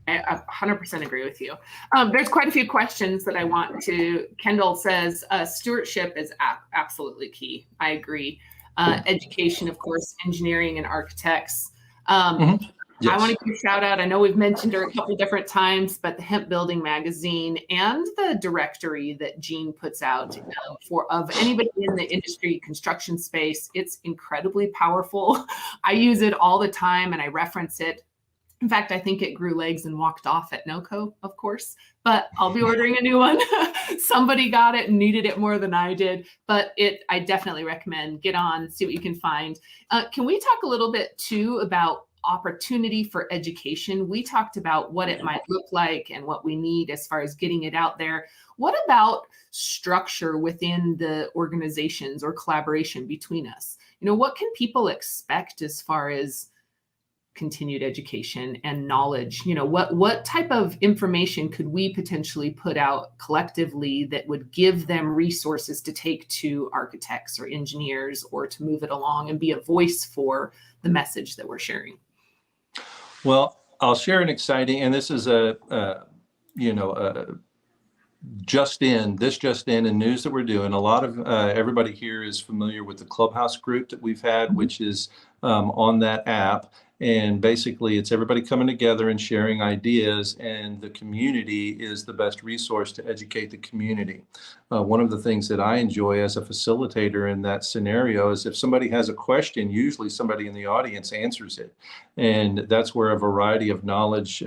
I 100% agree with you. There's quite a few questions that I want to. Kendall says, stewardship is absolutely key. I agree. Education, of course, engineering and architects. Yes. I want to give a shout out. I know we've mentioned her a couple different times, but the Hemp Building magazine and the directory that Jean puts out of anybody in the industry, construction space, it's incredibly powerful. I use it all the time and I reference it. In fact, I think it grew legs and walked off at NOCO, of course, but I'll be ordering a new one. Somebody got it and needed it more than I did, but I definitely recommend get on, see what you can find. Can we talk a little bit too about opportunity for education? We talked about what it might look like and what we need as far as getting it out there. What about structure within the organizations or collaboration between us? What can people expect as far as continued education and knowledge? What type of information could we potentially put out collectively that would give them resources to take to architects or engineers, or to move it along and be a voice for the message that we're sharing? Well, I'll share an exciting, and this is just in and news that we're doing. A lot of everybody here is familiar with the Clubhouse group that we've had, which is on that app. And basically, it's everybody coming together and sharing ideas, and the community is the best resource to educate the community. One of the things that I enjoy as a facilitator in that scenario is if somebody has a question, usually somebody in the audience answers it. And that's where a variety of knowledge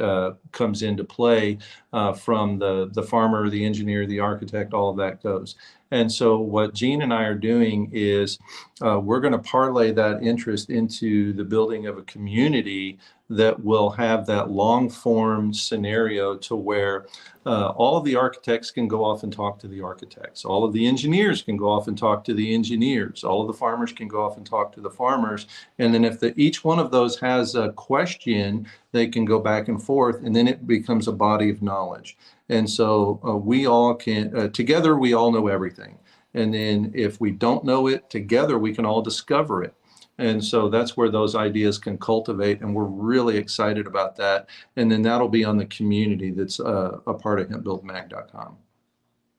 comes into play, from the farmer, the engineer, the architect, all of that goes. And so what Jean and I are doing is we're going to parlay that interest into the building of a community that will have that long form scenario to where all of the architects can go off and talk to the architects. All of the engineers can go off and talk to the engineers. All of the farmers can go off and talk to the farmers. And then if each one of those has a question, they can go back and forth, and then it becomes a body of knowledge. And so we all can, together, we all know everything. And then if we don't know it, together, we can all discover it. And so that's where those ideas can cultivate. And we're really excited about that. And then that'll be on the community that's a part of hempbuildmag.com.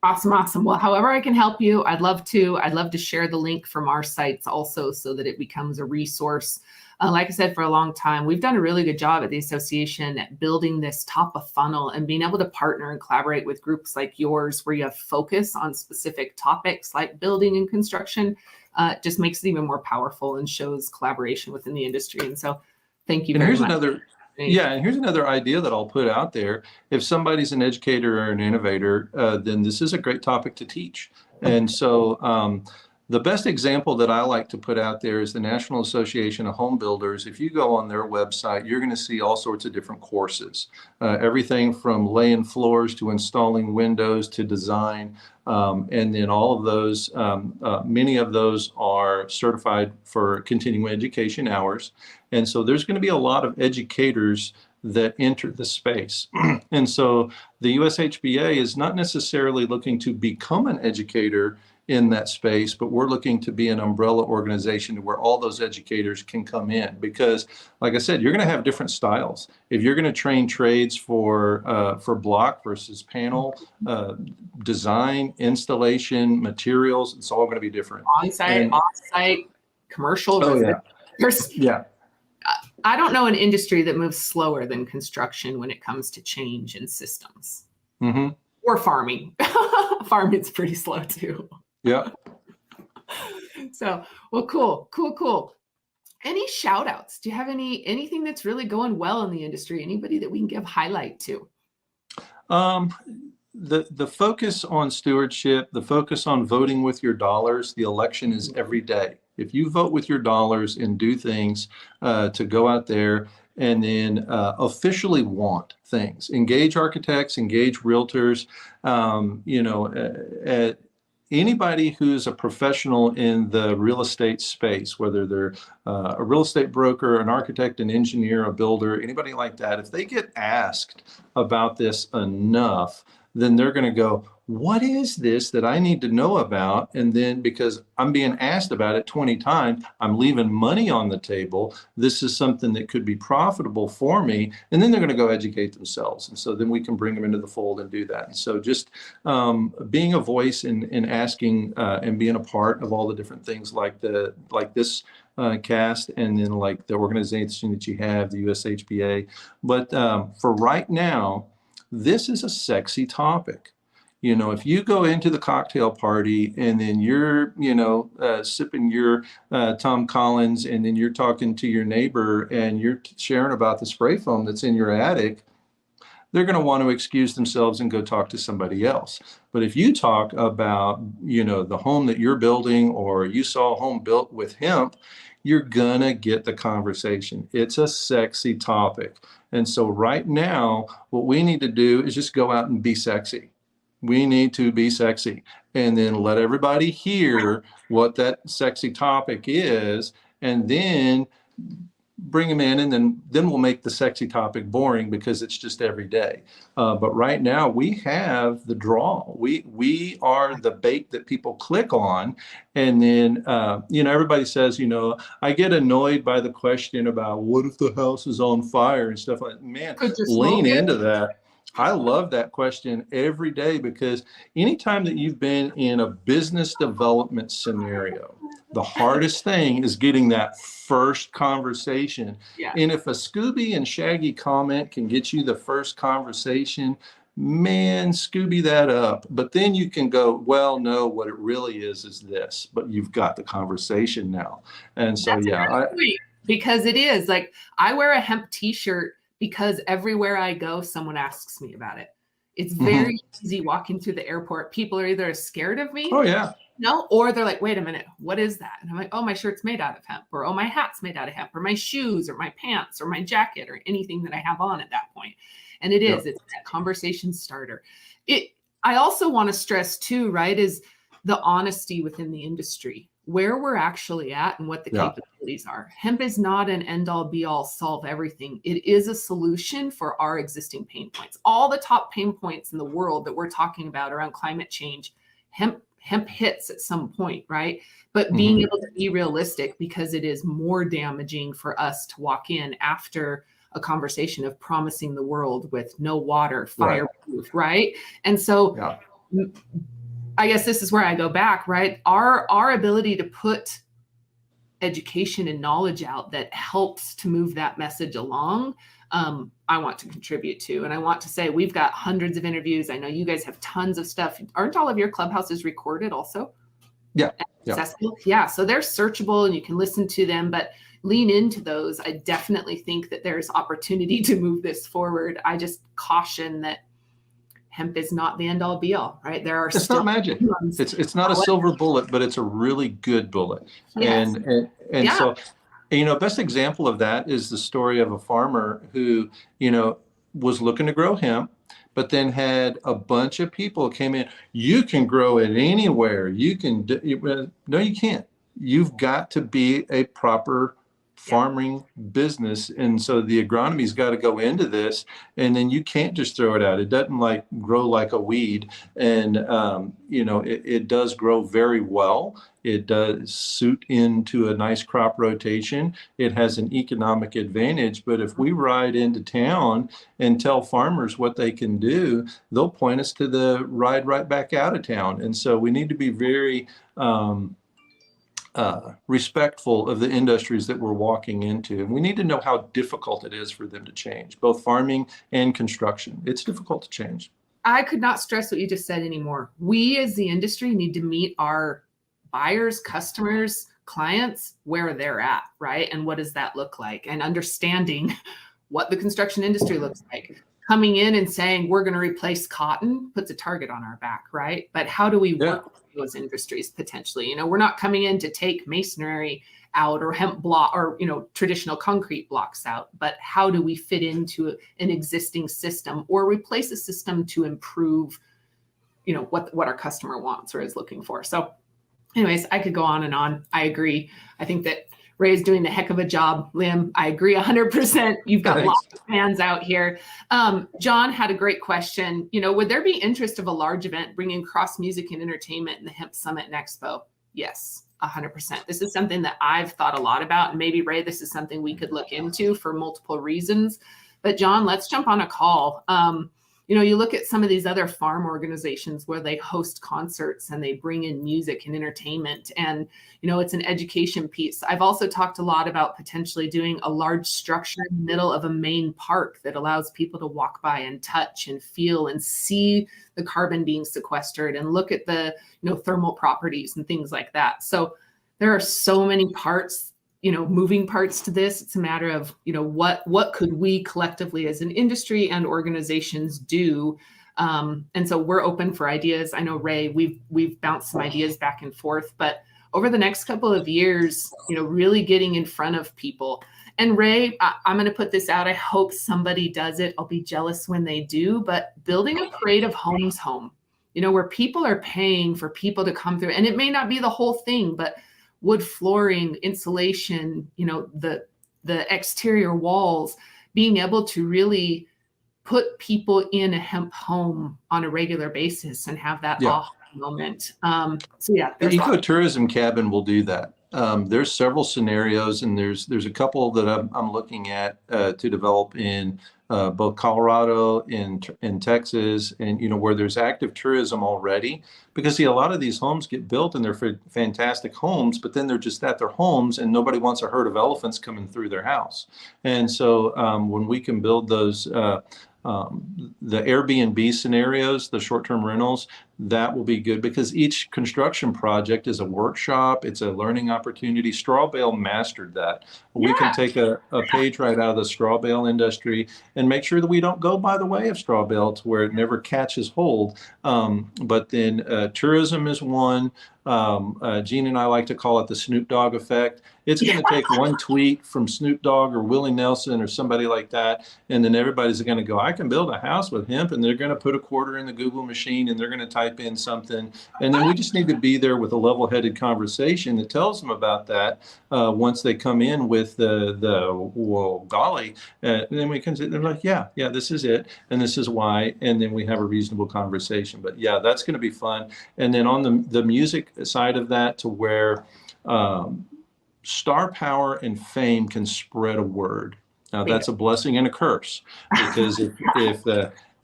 Awesome. Well, however I can help you, I'd love to share the link from our sites also, so that it becomes a resource. Like I said, for a long time, we've done a really good job at the association at building this top of funnel and being able to partner and collaborate with groups like yours, where you have focus on specific topics like building and construction. Just makes it even more powerful and shows collaboration within the industry. And so thank you very much. And here's another idea that I'll put out there. If somebody's an educator or an innovator, then this is a great topic to teach. And so the best example that I like to put out there is the National Association of Home Builders. If you go on their website, you're going to see all sorts of different courses, everything from laying floors to installing windows to design. And then all of those, many of those are certified for continuing education hours. And so there's going to be a lot of educators that enter the space. And so the USHBA is not necessarily looking to become an educator in that space, but we're looking to be an umbrella organization where all those educators can come in, because like I said, you're going to have different styles. If you're going to train trades for block versus panel, design, installation, materials, it's all going to be different. On-site, off-site, commercial. Oh yeah. Yeah. I don't know an industry that moves slower than construction when it comes to change in systems. Mm-hmm. Or farming. Farming's pretty slow too. Yeah. So, well, cool. Any shout outs? Do you have anything that's really going well in the industry? Anybody that we can give highlight to? The focus on stewardship, the focus on voting with your dollars, the election is every day. If you vote with your dollars and do things to go out there and then officially want things, engage architects, engage realtors, anybody who's a professional in the real estate space, whether they're a real estate broker, an architect, an engineer, a builder, anybody like that, if they get asked about this enough, then they're going to go, what is this that I need to know about? And then because I'm being asked about it 20 times, I'm leaving money on the table. This is something that could be profitable for me. And then they're going to go educate themselves. And so then we can bring them into the fold and do that. And so just being a voice and asking and being a part of all the different things like this cast, and then like the organization that you have, the USHBA. But for right now, this is a sexy topic. If you go into the cocktail party and then you're, sipping your Tom Collins, and then you're talking to your neighbor and you're sharing about the spray foam that's in your attic, they're going to want to excuse themselves and go talk to somebody else. But if you talk about, the home that you're building, or you saw a home built with hemp, you're going to get the conversation. It's a sexy topic. And so right now, what we need to do is just go out and be sexy. We need to be sexy, and then let everybody hear what that sexy topic is, and then bring them in, and then we'll make the sexy topic boring because it's just every day. But right now we have the draw. We are the bait that people click on, and then everybody says, I get annoyed by the question about what if the house is on fire and stuff like that. Man, lean into that. I love that question every day, because anytime that you've been in a business development scenario, the hardest thing is getting that first conversation. Yeah. And if a Scooby and Shaggy comment can get you the first conversation, man, Scooby that up. But then you can go, well, no, what it really is this. But you've got the conversation now. And so, because it is like, I wear a hemp t-shirt because everywhere I go, someone asks me about it. It's very easy walking through the airport. People are either scared of me. Oh, yeah. No, or they're like, wait a minute, what is that? And I'm like, oh, my shirt's made out of hemp, or oh, my hat's made out of hemp, or my shoes, or my pants, or my jacket, or anything that I have on at that point. And it's that conversation starter. I also want to stress too, right, is the honesty within the industry, where we're actually at and what the capabilities are. Hemp is not an end-all be-all solve everything. It is a solution for our existing pain points. All the top pain points in the world that we're talking about around climate change, hemp hits at some point, right? But being able to be realistic, because it is more damaging for us to walk in after a conversation of promising the world with no water, fireproof, right? And so I guess this is where I go back, right? Our ability to put education and knowledge out that helps to move that message along, I want to contribute to. And I want to say, we've got hundreds of interviews. I know you guys have tons of stuff. Aren't all of your clubhouses recorded also? Yeah. Accessible? Yeah. So they're searchable and you can listen to them, but lean into those. I definitely think that there's opportunity to move this forward. I just caution that hemp is not the end all be all, right? There are it's not magic. It's not a silver bullet, but it's a really good bullet. Yes. And so, best example of that is the story of a farmer who, was looking to grow hemp, but then had a bunch of people came in. You can grow it anywhere. You can no, you can't. You've got to be a proper farming business. And so the agronomy's got to go into this, and then you can't just throw it out. It doesn't like grow like a weed. And, it does grow very well. It does suit into a nice crop rotation. It has an economic advantage. But if we ride into town and tell farmers what they can do, they'll point us to the ride right back out of town. And so we need to be very respectful of the industries that we're walking into. And we need to know how difficult it is for them to change, both farming and construction. It's difficult to change. I could not stress what you just said anymore. We as the industry need to meet our buyers, customers, clients where they're at, right? And what does that look like? And understanding what the construction industry looks like. Coming in and saying we're going to replace cotton puts a target on our back, right? But how do we work with those industries potentially? We're not coming in to take masonry out or hemp block or, traditional concrete blocks out, but how do we fit into an existing system or replace a system to improve, what our customer wants or is looking for? So anyways, I could go on and on. I agree. I think that Ray's doing a heck of a job, Lim. I agree 100%. You've got lots of fans out here. John had a great question. Would there be interest of a large event bringing cross music and entertainment in the Hemp Summit and Expo? Yes, 100%. This is something that I've thought a lot about. And maybe, Ray, this is something we could look into for multiple reasons. But John, let's jump on a call. You look at some of these other farm organizations where they host concerts and they bring in music and entertainment, and, it's an education piece. I've also talked a lot about potentially doing a large structure in the middle of a main park that allows people to walk by and touch and feel and see the carbon being sequestered and look at the, thermal properties and things like that. So there are so many parts, moving parts to this. It's a matter of, what could we collectively as an industry and organizations do? And so we're open for ideas. I know, Ray, we've bounced some ideas back and forth, but over the next couple of years, really getting in front of people. And Ray, I'm going to put this out. I hope somebody does it. I'll be jealous when they do, but building a parade of homes home, where people are paying for people to come through, and it may not be the whole thing, but wood flooring, insulation, the exterior walls, being able to really put people in a hemp home on a regular basis and have that aha moment. The ecotourism cabin will do that. There's several scenarios, and there's a couple that I'm looking at to develop in both Colorado, in Texas, and where there's active tourism already. Because a lot of these homes get built and they're fantastic homes, but then they're just at their homes and nobody wants a herd of elephants coming through their house. And so when we can build those the Airbnb scenarios, the short-term rentals, that will be good because each construction project is a workshop. It's a learning opportunity. Straw bale mastered that. We can take a page right out of the straw bale industry and make sure that we don't go by the way of straw bale to where it never catches hold. But then tourism is one. Gene and I like to call it the Snoop Dogg effect. It's going to take one tweet from Snoop Dogg or Willie Nelson or somebody like that, and then everybody's going to go, I can build a house with hemp, and they're going to put a quarter in the Google machine and they're going to type in something. And then we just need to be there with a level-headed conversation that tells them about that once they come in with well, golly. And then we can say, they're like, yeah, this is it. And this is why. And then we have a reasonable conversation. But yeah, that's going to be fun. And then on the music side of that, to where star power and fame can spread a word. Now that's a blessing and a curse, because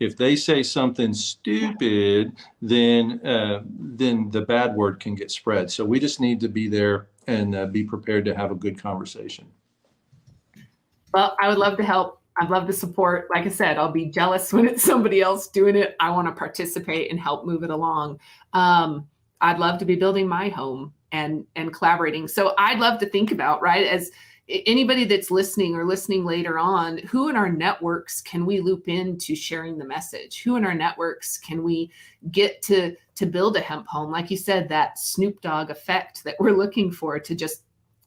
if they say something stupid, then the bad word can get spread. So we just need to be there and be prepared to have a good conversation. Well, I would love to help. I'd love to support. Like I said, I'll be jealous when it's somebody else doing it. I want to participate and help move it along. I'd love to be building my home and collaborating. So I'd love to think about, right, as anybody that's listening or listening later on, who in our networks can we loop into sharing the message? Who in our networks can we get to build a hemp home? Like you said, that Snoop Dogg effect that we're looking for, to just,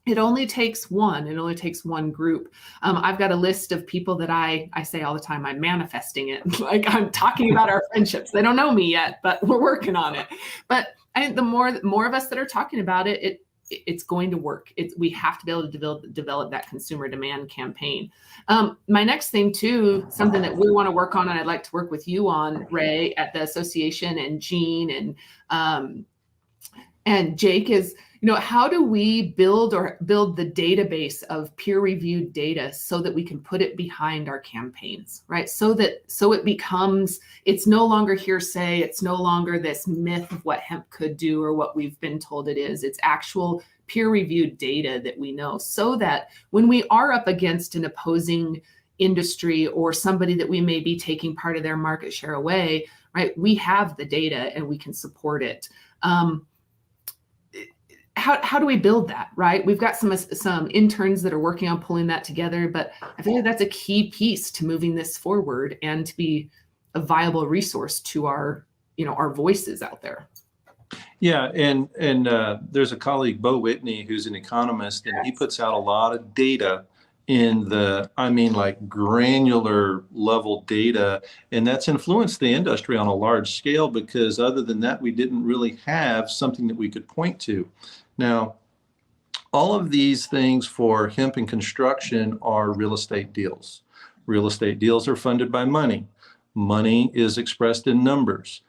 it only takes one group. I've got a list of people that I say all the time, I'm manifesting it. Like I'm talking about our friendships. They don't know me yet, but we're working on it. But I think the more of us that are talking about it, it's going to work. We have to be able to develop that consumer demand campaign. My next thing too, something that we want to work on, and I'd like to work with you on, Ray, at the association, and Jean and Jake, is, how do we build the database of peer-reviewed data so that we can put it behind our campaigns, right? So it becomes, it's no longer hearsay, it's no longer this myth of what hemp could do or what we've been told it is. It's actual peer-reviewed data that we know, so that when we are up against an opposing industry or somebody that we may be taking part of their market share away, right, we have the data and we can support it. How do we build that, right? We've got some interns that are working on pulling that together, but I think that's a key piece to moving this forward and to be a viable resource to our voices out there. Yeah, and there's a colleague, Bo Whitney, who's an economist, and he puts out a lot of data in like granular level data, and that's influenced the industry on a large scale, because other than that, we didn't really have something that we could point to. Now, all of these things for hemp and construction are real estate deals. Real estate deals are funded by money. Money is expressed in numbers.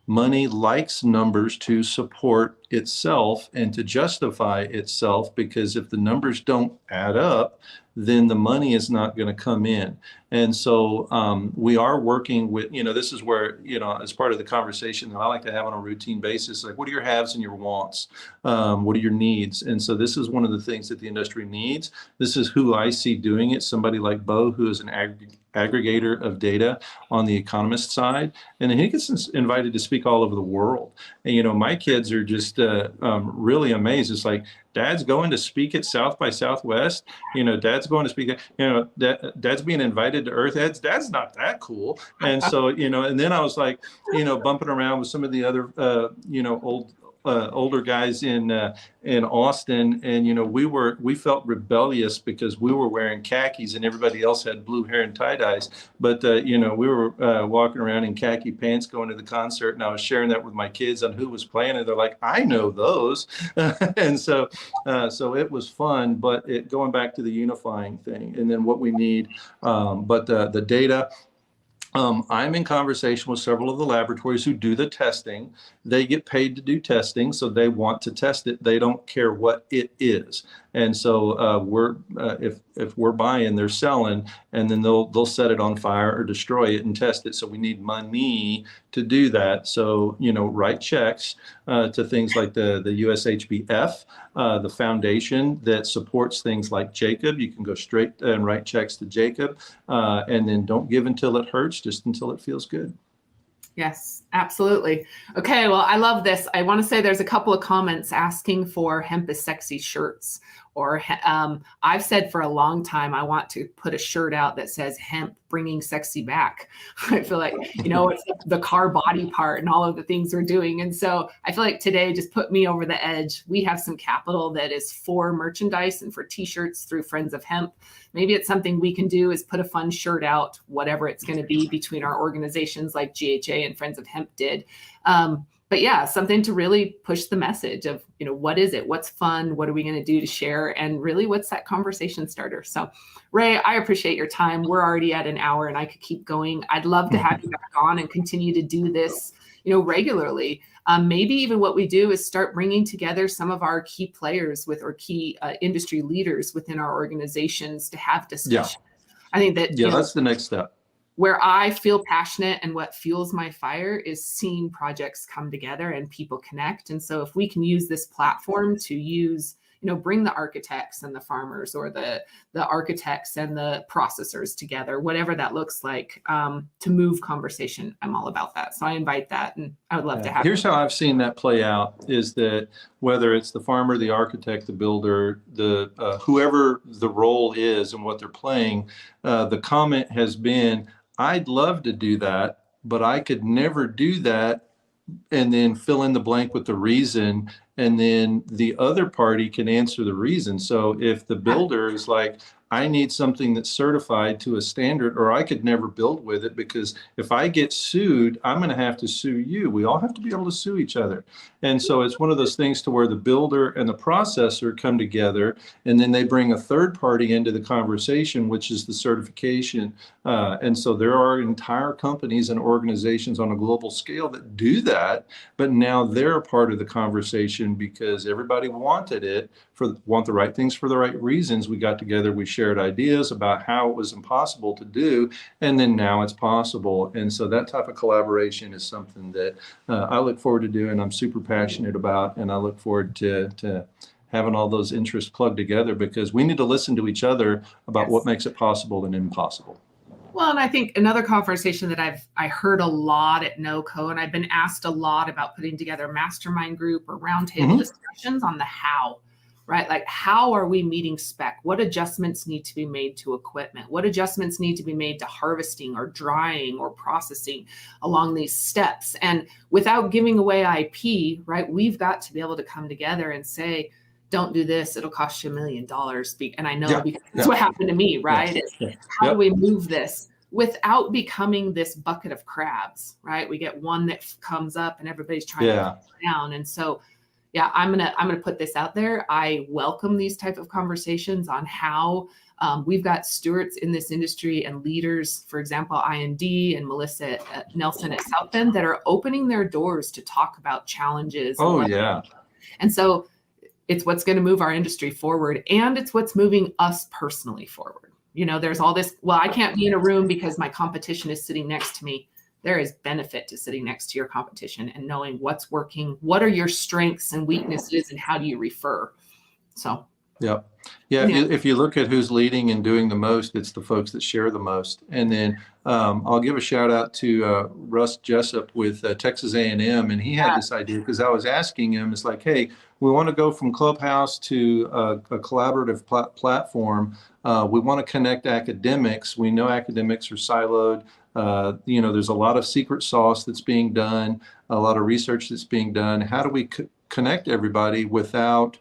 Money likes numbers to support itself and to justify itself, because if the numbers don't add up, then the money is not going to come in. And so we are working with, this is where, as part of the conversation that I like to have on a routine basis, like, what are your haves and your wants? What are your needs? And so this is one of the things that the industry needs. This is who I see doing it. Somebody like Bo, who is an aggregator of data on the economist side. And he gets invited to speak all over the world. And, my kids are just really amazed. It's like, Dad's going to speak at South by Southwest. Dad's going to speak. Dad's being invited to Earth Heads. Dad's not that cool. And so, and then I was like, bumping around with some of the other, older guys in Austin, and we felt rebellious because we were wearing khakis and everybody else had blue hair and tie-dyes. But we were walking around in khaki pants going to the concert, and I was sharing that with my kids on who was playing, and they're like, I know those. And so it was fun, but going back to the unifying thing, and then what we need, but the data. I'm in conversation with several of the laboratories who do the testing. They get paid to do testing, so they want to test it. They don't care what it is. And so if we're buying, they're selling, and then they'll set it on fire or destroy it and test it. So we need money to do that. So write checks to things like the US HBF, the foundation that supports things like Jacob. You can go straight and write checks to Jacob, and then don't give until it hurts, just until it feels good. Yes, absolutely. Okay, well, I love this. I want to say there's a couple of comments asking for hemp is sexy shirts. Or I've said for a long time, I want to put a shirt out that says hemp bringing sexy back. I feel like, it's the car body part and all of the things we're doing. And so I feel like today just put me over the edge. We have some capital that is for merchandise and for t-shirts through Friends of Hemp. Maybe it's something we can do is put a fun shirt out, whatever it's going to be, between our organizations like GHA and Friends of Hemp did. But yeah, something to really push the message of, what is it? What's fun? What are we going to do to share? And really, what's that conversation starter? So, Ray, I appreciate your time. We're already at an hour and I could keep going. I'd love to have you back on and continue to do this, regularly. Maybe even what we do is start bringing together some of our key players or key industry leaders within our organizations to have discussion. Yeah. I think that that's the next step. Where I feel passionate and what fuels my fire is seeing projects come together and people connect. And so if we can use this platform to bring the architects and the farmers, or the architects and the processors together, whatever that looks like, to move conversation, I'm all about that. So I invite that, and I would love to have. Here's how I've seen that play out, is that whether it's the farmer, the architect, the builder, the whoever the role is and what they're playing, the comment has been, I'd love to do that, but I could never do that, and then fill in the blank with the reason, and then the other party can answer the reason. So if the builder is like, I need something that's certified to a standard, or I could never build with it, because if I get sued, I'm going to have to sue you. We all have to be able to sue each other. And so it's one of those things to where the builder and the processor come together, and then they bring a third party into the conversation, which is the certification. And so there are entire companies and organizations on a global scale that do that, but now they're a part of the conversation because everybody wanted it, want the right things for the right reasons. We got together, we shared ideas about how it was impossible to do, and then now it's possible. And so that type of collaboration is something that I look forward to doing. I'm super passionate about, and I look forward to having all those interests plugged together, because we need to listen to each other about what makes it possible and impossible. Well, and I think another conversation that I heard a lot at NOCO, and I've been asked a lot about putting together a mastermind group or roundtable discussions on the how, right? Like, how are we meeting spec? What adjustments need to be made to equipment? What adjustments need to be made to harvesting or drying or processing along these steps? And without giving away IP, right, we've got to be able to come together and say, don't do this, it'll cost you $1 million. And I know because that's what happened to me, right? How do we move this without becoming this bucket of crabs, right? We get one that comes up and everybody's trying to put it down. And so, I'm gonna put this out there. I welcome these type of conversations on how we've got stewards in this industry and leaders, for example, IND and Melissa Nelson at South Bend, that are opening their doors to talk about challenges. And so it's what's going to move our industry forward, and it's what's moving us personally forward. You know, there's all this, well, I can't be in a room because my competition is sitting next to me. There is benefit to sitting next to your competition and knowing what's working, what are your strengths and weaknesses, and how do you refer? So. If you look at who's leading and doing the most, it's the folks that share the most. And then I'll give a shout out to Russ Jessup with Texas A&M, and he had this idea, because I was asking him, it's like, hey, we want to go from Clubhouse to a collaborative platform. We want to connect academics. We know academics are siloed. There's a lot of secret sauce that's being done, a lot of research that's being done. How do we connect everybody without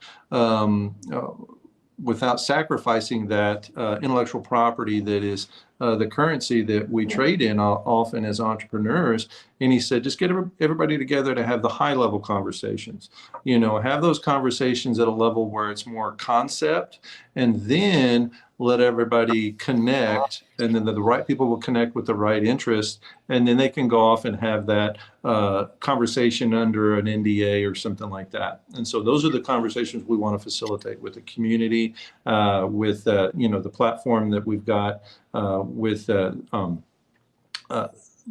sacrificing that intellectual property that is the currency that we trade in often as entrepreneurs? And he said, just get everybody together to have the high level conversations, have those conversations at a level where it's more concept, and then let everybody connect, and then the right people will connect with the right interest, and then they can go off and have that conversation under an NDA or something like that. And so those are the conversations we want to facilitate with the community, with the platform that we've got with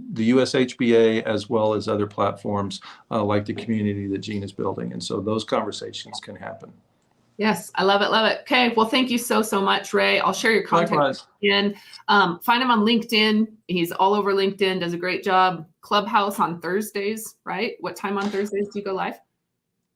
the US HBA, as well as other platforms like the community that Gene is building. And so those conversations can happen. Yes, I love it. Love it. Okay. Well, thank you so much, Ray. I'll share your contact again. Find him on LinkedIn. He's all over LinkedIn, does a great job. Clubhouse on Thursdays, right? What time on Thursdays do you go live?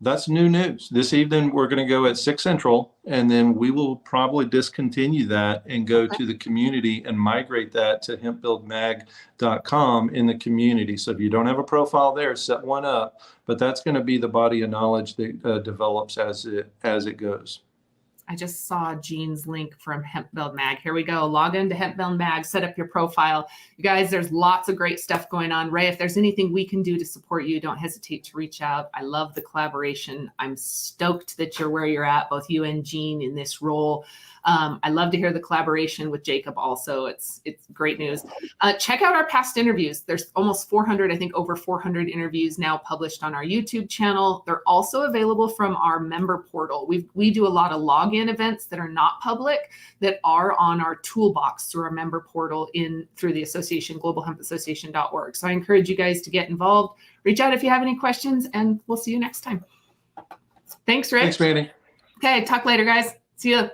That's new news. This evening, we're going to go at 6 Central, and then we will probably discontinue that and go to the community and migrate that to hempbuildmag.com in the community. So if you don't have a profile there, set one up, but that's going to be the body of knowledge that develops as it goes. I just saw Gene's link from Hemp Build Mag. Here we go. Log into Hemp Build Mag, set up your profile. You guys, there's lots of great stuff going on. Ray, if there's anything we can do to support you, don't hesitate to reach out. I love the collaboration. I'm stoked that you're where you're at, both you and Gene in this role. I love to hear the collaboration with Jacob also. It's great news. Check out our past interviews. There's almost 400, I think over 400 interviews now published on our YouTube channel. They're also available from our member portal. We do a lot of login events that are not public that are on our toolbox through our member portal through the association, globalhempassociation.org. So I encourage you guys to get involved. Reach out if you have any questions, and we'll see you next time. Thanks, Rick. Thanks, Mandy. Okay, talk later, guys. See you.